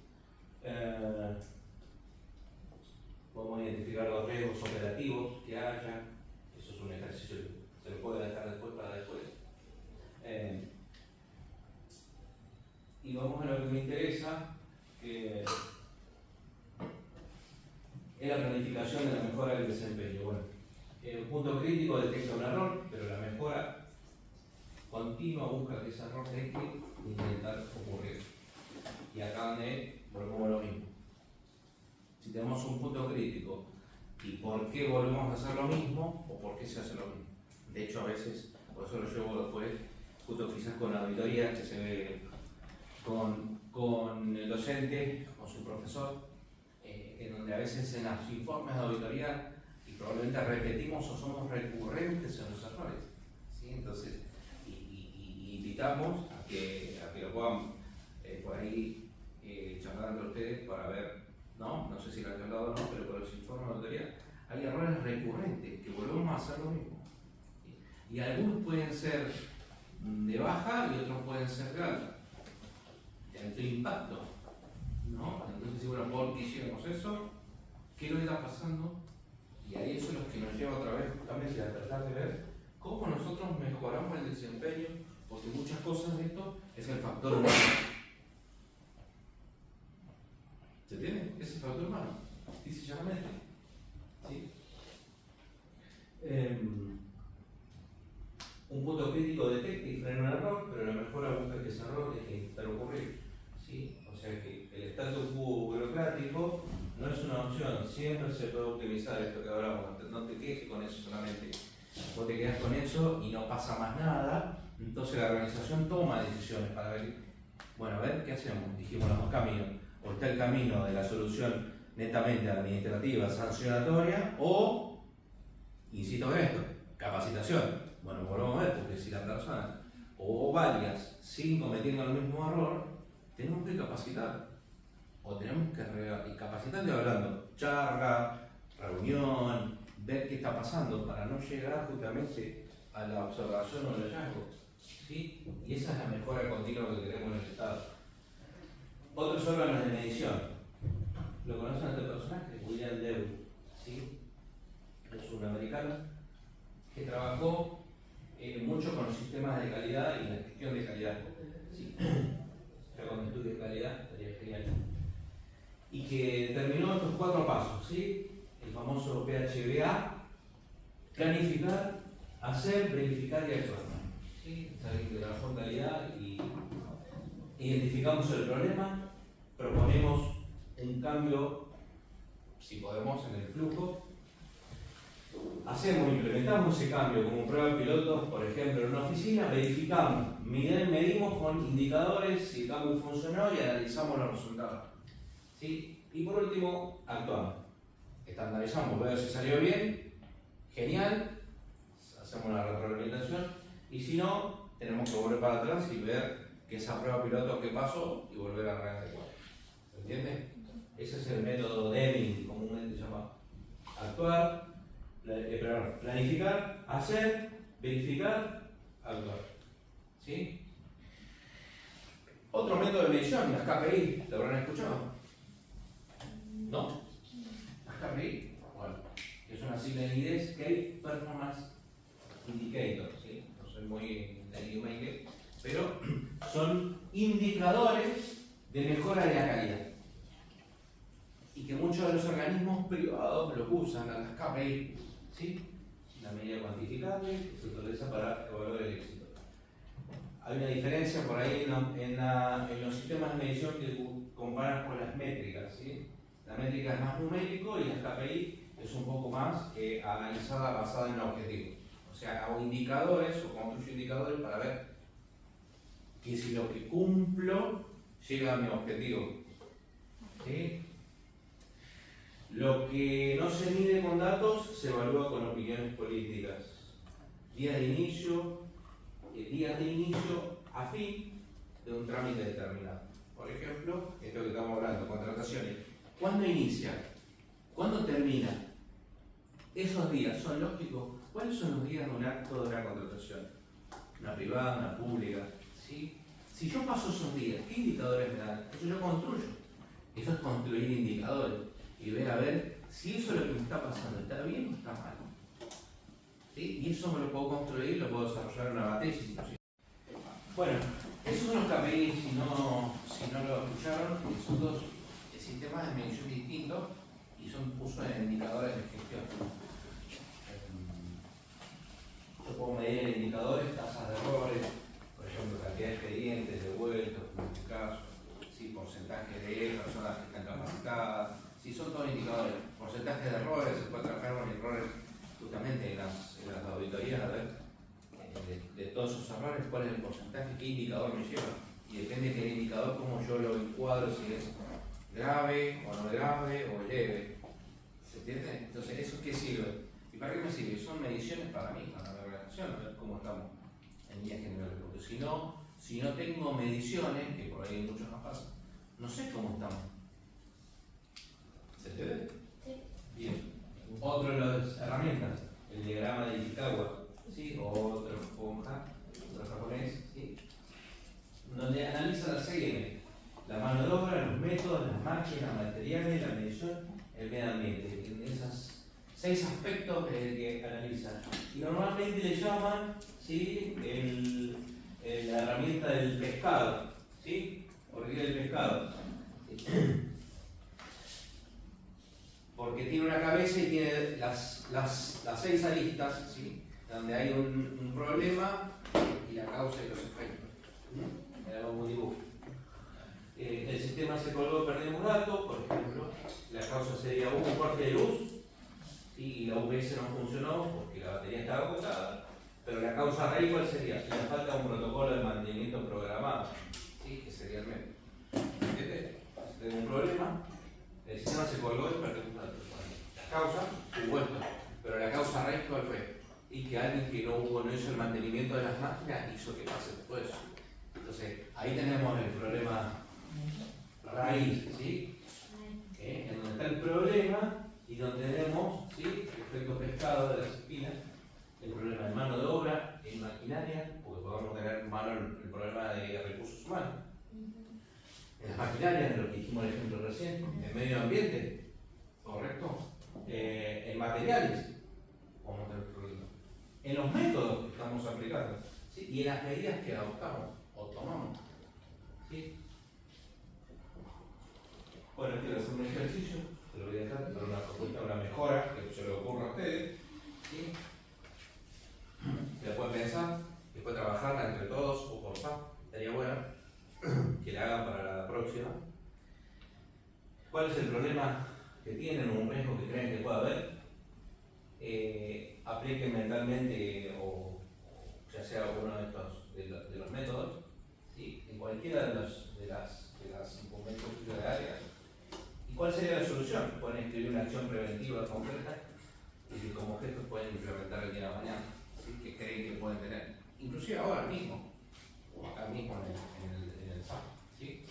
Podemos identificar los riesgos operativos que haya. Eso es un ejercicio que se lo puede dejar después para después. Y vamos a lo que me interesa, que es la planificación de la mejora del desempeño. Bueno, un punto crítico detecta un error, pero la mejora continua busca que ese error deje de intentar ocurrir. Y acá donde volvemos a lo mismo. Si tenemos un punto crítico, ¿y por qué volvemos a hacer lo mismo? ¿O por qué se hace lo mismo? De hecho, a veces, por eso lo llevo después, justo quizás con la auditoría que se ve con el docente, con su profesor, en donde a veces en los informes de auditoría y probablemente repetimos o somos recurrentes en los errores, ¿sí? Entonces, invitamos a que lo puedan por ahí charlar entre ustedes para ver, no sé si lo han charlado o no, pero con los informes de auditoría hay errores recurrentes que volvemos a hacer lo mismo, ¿sí? Y algunos pueden ser de baja y otros pueden ser de alta, de alto impacto, ¿no? Entonces, bueno, ¿por qué hicimos eso? ¿Qué nos está pasando? Y ahí eso es lo que nos lleva otra vez justamente a tratar de ver cómo nosotros mejoramos el desempeño, porque muchas cosas de esto es el factor humano. ¿Se entiende? Es el factor humano. dice llanamente. ¿Sí? Un punto crítico detecta y frena un error, pero la mejora busca que ese error deje de intentar ocurrir. ¿Sí? O sea que el status quo burocrático no es una opción, siempre se puede optimizar esto que hablamos, no te quejes con eso solamente. Vos te quedás con eso y no pasa más nada, entonces la organización toma decisiones para ver, bueno, a ver qué hacemos. Dijimos los dos caminos, o está el camino de la solución netamente administrativa, sancionatoria, o, insisto en esto, capacitación. Bueno, volvemos a ver, porque si la persona, o varias, siguen cometiendo el mismo error, tenemos que capacitar. O tenemos que capacitar, hablando, charla, reunión, ver qué está pasando para no llegar justamente a la observación o al hallazgo. ¿Sí? Y esa es la mejora continua que queremos en el Estado. Otros órganos de medición. ¿Lo conocen a este personaje? William Dew. ¿Sí? Es un americano que trabajó mucho con los sistemas de calidad y la gestión de calidad. ¿Sí? Pero con estudios de calidad estaría genial. Y que terminó estos 4 pasos, ¿sí? El famoso PHBA: planificar, hacer, verificar y actuar. ¿Sí? Saben que trabajó en calidad y identificamos el problema, proponemos un cambio, si podemos, en el flujo. Hacemos, implementamos ese cambio como prueba piloto, por ejemplo, en una oficina, verificamos, medimos con indicadores si el cambio funcionó y analizamos los resultados. ¿Sí? Y por último, actuamos. Estandarizamos, vemos si salió bien, genial, hacemos una retroalimentación, y si no, tenemos que volver para atrás y ver que esa prueba piloto que pasó y volver a readecuar. ¿Se entiende? Ese es el método Deming, comúnmente llamado. Actuar, planificar, hacer, verificar, actuar. ¿Sí? Otro método de medición, las KPI, ¿lo habrán escuchado? ¿No? Las KPI, bueno, es una sigla en inglés, Key Performance Indicator, ¿sí? No soy muy de pero son indicadores de mejora de la calidad. Y que muchos de los organismos privados los usan, las KPI, ¿sí? La medida cuantificable que se utiliza para evaluar el éxito. Hay una diferencia por ahí en los sistemas de medición que comparan con las métricas, ¿sí? La métrica es más numérico y las KPI es un poco más analizada basada en objetivos. O sea, hago indicadores o construyo indicadores para ver que si lo que cumplo llega a mi objetivo. ¿Sí? Lo que no se mide con datos se evalúa con opiniones políticas. Días de inicio a fin de un trámite determinado. Por ejemplo, esto que estamos hablando, contrataciones. ¿Cuándo inicia? ¿Cuándo termina? ¿Esos días son lógicos? ¿Cuáles son los días de un acto de una contratación? Una privada, una pública. ¿Sí? Si yo paso esos días, ¿qué indicadores me dan? Eso yo construyo. Eso es construir indicadores y ver a ver si eso es lo que me está pasando, ¿está bien o está mal? ¿Sí? Y eso me lo puedo construir, lo puedo desarrollar en una tesis inclusive. Bueno, esos son los KPI, si no lo escucharon, son dos sistemas de medición distintos y son uso de indicadores de gestión. Yo puedo medir en indicadores tasas de errores, por ejemplo, cantidad de expedientes devueltos, en este caso, ¿sí? Porcentaje de personas que están capacitadas, si son todos indicadores, porcentaje de errores, se puede trabajar con errores justamente en las auditorías, a ver, de todos esos errores, cuál es el porcentaje, qué indicador me lleva, y depende de qué indicador, cómo yo lo encuadro, si es grave o no grave o leve. ¿Se entiende? Entonces, ¿eso qué sirve? ¿Y para qué me sirve? Son mediciones para mí, para la organización, a ver cómo estamos en líneas generales. Porque si no tengo mediciones, que por ahí muchos nos pasa, no sé cómo estamos. ¿Se entiende? Sí. Bien. Otro de las herramientas, el diagrama de Ishikawa, ¿sí? Otro japonés, ¿sí? Donde analiza la 6M. La mano de obra, los métodos, las máquinas, materiales, la medición, el medio ambiente. En esos 6 aspectos es el que analiza. Y normalmente le llaman, ¿sí? La herramienta del pescado. ¿Sí? ¿Por qué del pescado? ¿Sí? las 6 aristas, ¿sí? Donde hay un problema y la causa y los efectos. Era un dibujo. El sistema se colgó, perdimos un dato, por ejemplo, la causa sería un corte de luz, ¿sí? Y la UPS no funcionó porque la batería estaba agotada, pero la causa raíz, ¿cuál sería? La falta de un protocolo de mantenimiento programado, ¿sí? Que sería el medio. ¿Entiendes? Si tengo un problema, el sistema se colgó y perdimos un dato. La causa, hubo esto, pero la causa raíz, ¿cuál fue? Y que alguien que no hizo el mantenimiento de las máquinas hizo que pase después. Entonces, ahí tenemos el problema raíz, ¿sí? En donde está el problema y donde tenemos, ¿sí? El efecto pescado de las espinas, el problema de mano de obra, en maquinaria, porque podemos tener el problema de recursos humanos. En las maquinarias, de lo que dijimos el ejemplo recién, en medio ambiente, ¿correcto? En materiales, vamos a tener problemas. En los métodos que estamos aplicando, ¿sí? Y en las medidas que adoptamos o tomamos, ¿sí? Bueno, quiero hacer un ejercicio, te lo voy a dejar, pero una propuesta, una mejora que se le ocurra a ustedes, ¿sí? Que la pueden pensar, que pueden trabajarla entre todos o por SAP, estaría bueno que la hagan para la próxima. ¿Cuál es el problema que tienen o un riesgo que creen que pueda haber? Apliquen mentalmente o ya sea uno de los métodos, ¿sí? En cualquiera de las incumbentes de área. ¿Y cuál sería la solución? Pueden escribir una acción preventiva concreta y que como objetos pueden implementar el día de mañana, ¿sí? Que creen que pueden tener, inclusive ahora mismo, o acá mismo en el SAP, ¿sí?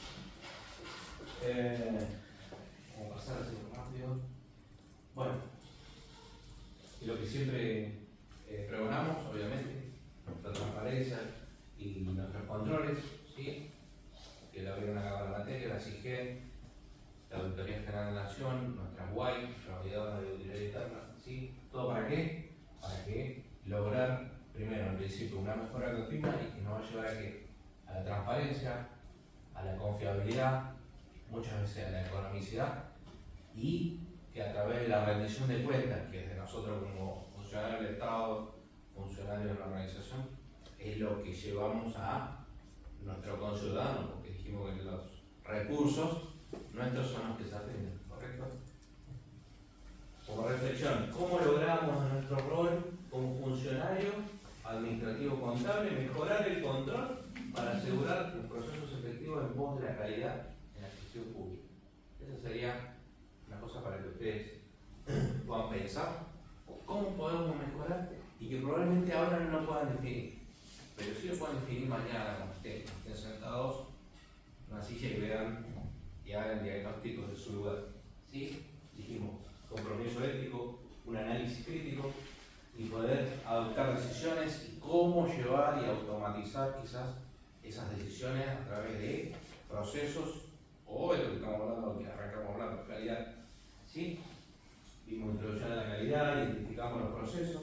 Vamos a pasar así rápido. Bueno, y lo que siempre pregonamos, obviamente, la transparencia y nuestros controles, ¿sí? Que la abrieron acá la materia, la CIGEN, la Auditoría General de la Nación, nuestras WAI, nuestra Unidad de Auditoría Interna, ¿sí? ¿Todo para qué? Para que lograr, primero, en principio, una mejora continua y que nos va a llevar a qué? A la transparencia, a la confiabilidad, muchas veces a la economicidad y que a través de la rendición de cuentas, que es de nosotros como funcionarios del Estado, funcionarios de la organización, es lo que llevamos a nuestro conciudadano, porque dijimos que los recursos nuestros son los que se atienden, ¿correcto? Como reflexión, ¿cómo logramos nuestro rol como funcionario administrativo contable mejorar el control para asegurar los procesos efectivos en pos de la calidad en la gestión pública? Esa sería una cosa para que ustedes puedan pensar cómo podemos mejorar y que probablemente ahora no lo puedan definir, pero sí lo pueden definir mañana cuando estén sentados en una silla y vean y hagan diagnósticos de su lugar. ¿Sí? Dijimos, compromiso ético, un análisis crítico y poder adoptar decisiones y cómo llevar y automatizar quizás esas decisiones a través de procesos o de lo que estamos hablando, lo que arrancamos hablando, calidad. ¿Sí? Vimos introducción a la calidad, identificamos los procesos.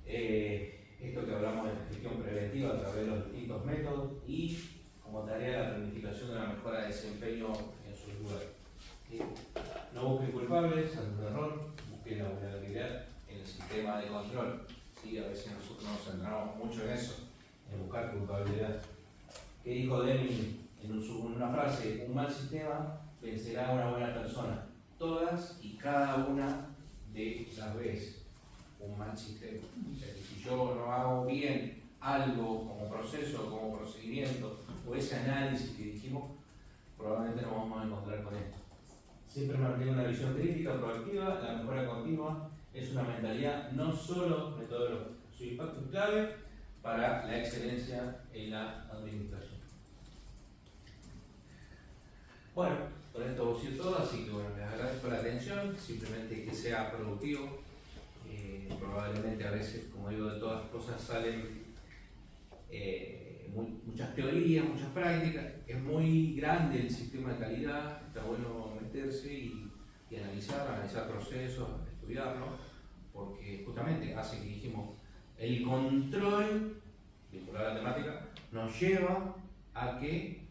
Esto que hablamos de la gestión preventiva a través de los distintos métodos y como tarea la planificación de la mejora de desempeño en sus lugares. ¿Sí? No busquen culpables ante un error, busquen la vulnerabilidad en el sistema de control. ¿Sí? A veces nosotros nos centramos mucho en eso, en buscar culpabilidad. ¿Qué dijo Deming en una frase? Un mal sistema vencerá a una buena persona. Todas y cada una de las veces. Un mal sistema. O sea, que si yo no hago bien algo como proceso, como procedimiento, o ese análisis que dijimos, probablemente nos vamos a encontrar con esto. Siempre mantener una visión crítica, proactiva, la mejora continua es una mentalidad no solo metodológica, su impacto es clave para la excelencia en la administración. Bueno, con esto ha sido todo, así que bueno, les agradezco la atención, simplemente que sea productivo. Probablemente a veces, como digo, de todas las cosas salen muchas teorías, muchas prácticas. Es muy grande el sistema de calidad, está bueno meterse y analizar procesos, estudiarlos, porque justamente hace que dijimos, el control, vinculado a la temática, nos lleva a que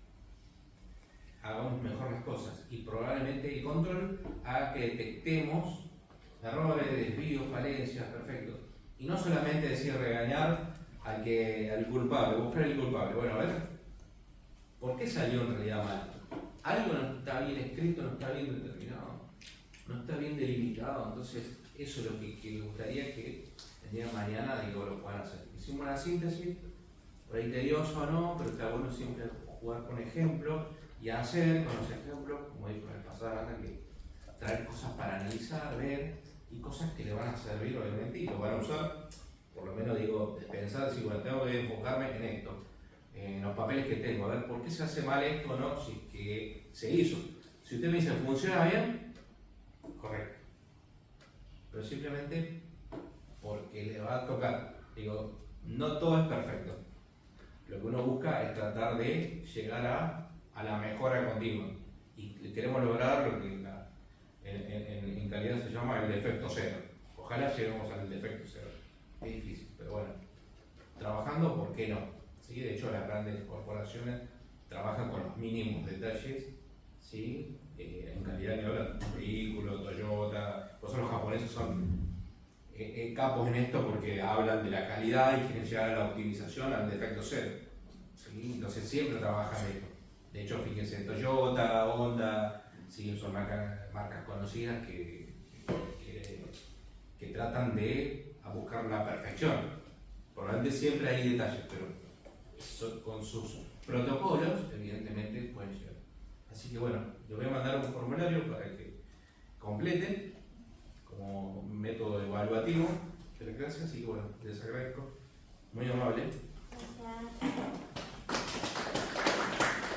hagamos mejor las cosas y probablemente el control haga que detectemos errores, desvíos, falencias, perfecto. Y no solamente decir regañar al culpable, buscar el culpable. Bueno, a ver, ¿por qué salió en realidad mal? Algo no está bien escrito, no está bien determinado, no está bien delimitado. Entonces, eso es lo que me gustaría que el día de mañana lo puedan hacer. Hicimos una síntesis, por ahí tedioso o no, pero está bueno siempre jugar con ejemplos y hacer con los ejemplos, como dijo en el pasado, que traer cosas para analizar, ver y cosas que le van a servir obviamente y lo van a usar, por lo menos digo, pensar, decir, bueno, tengo que enfocarme en esto, en los papeles que tengo, a ver por qué se hace mal esto o no, si es que se hizo. Si usted me dice, ¿funciona bien? Correcto. Pero simplemente porque le va a tocar. Digo, no todo es perfecto. Lo que uno busca es tratar de llegar a la mejora continua. Y queremos lograr lo que en calidad se llama el defecto cero. Ojalá lleguemos al defecto cero. Es difícil, pero bueno. Trabajando, ¿por qué no? ¿Sí? De hecho, las grandes corporaciones trabajan con los mínimos detalles, ¿sí? En calidad de hablar, vehículos, Toyota. Por eso los japoneses son capos en esto porque hablan de la calidad y quieren llegar a la optimización, al defecto cero. ¿Sí? Entonces siempre trabajan esto. De hecho, fíjense, Toyota, Honda, ¿sí? Son marcas conocidas que tratan de buscar la perfección. Probablemente siempre hay detalles, pero con sus protocolos, evidentemente, pueden llegar. Así que bueno, les voy a mandar un formulario para que completen como método evaluativo de la clase, así que bueno, les agradezco, muy amable.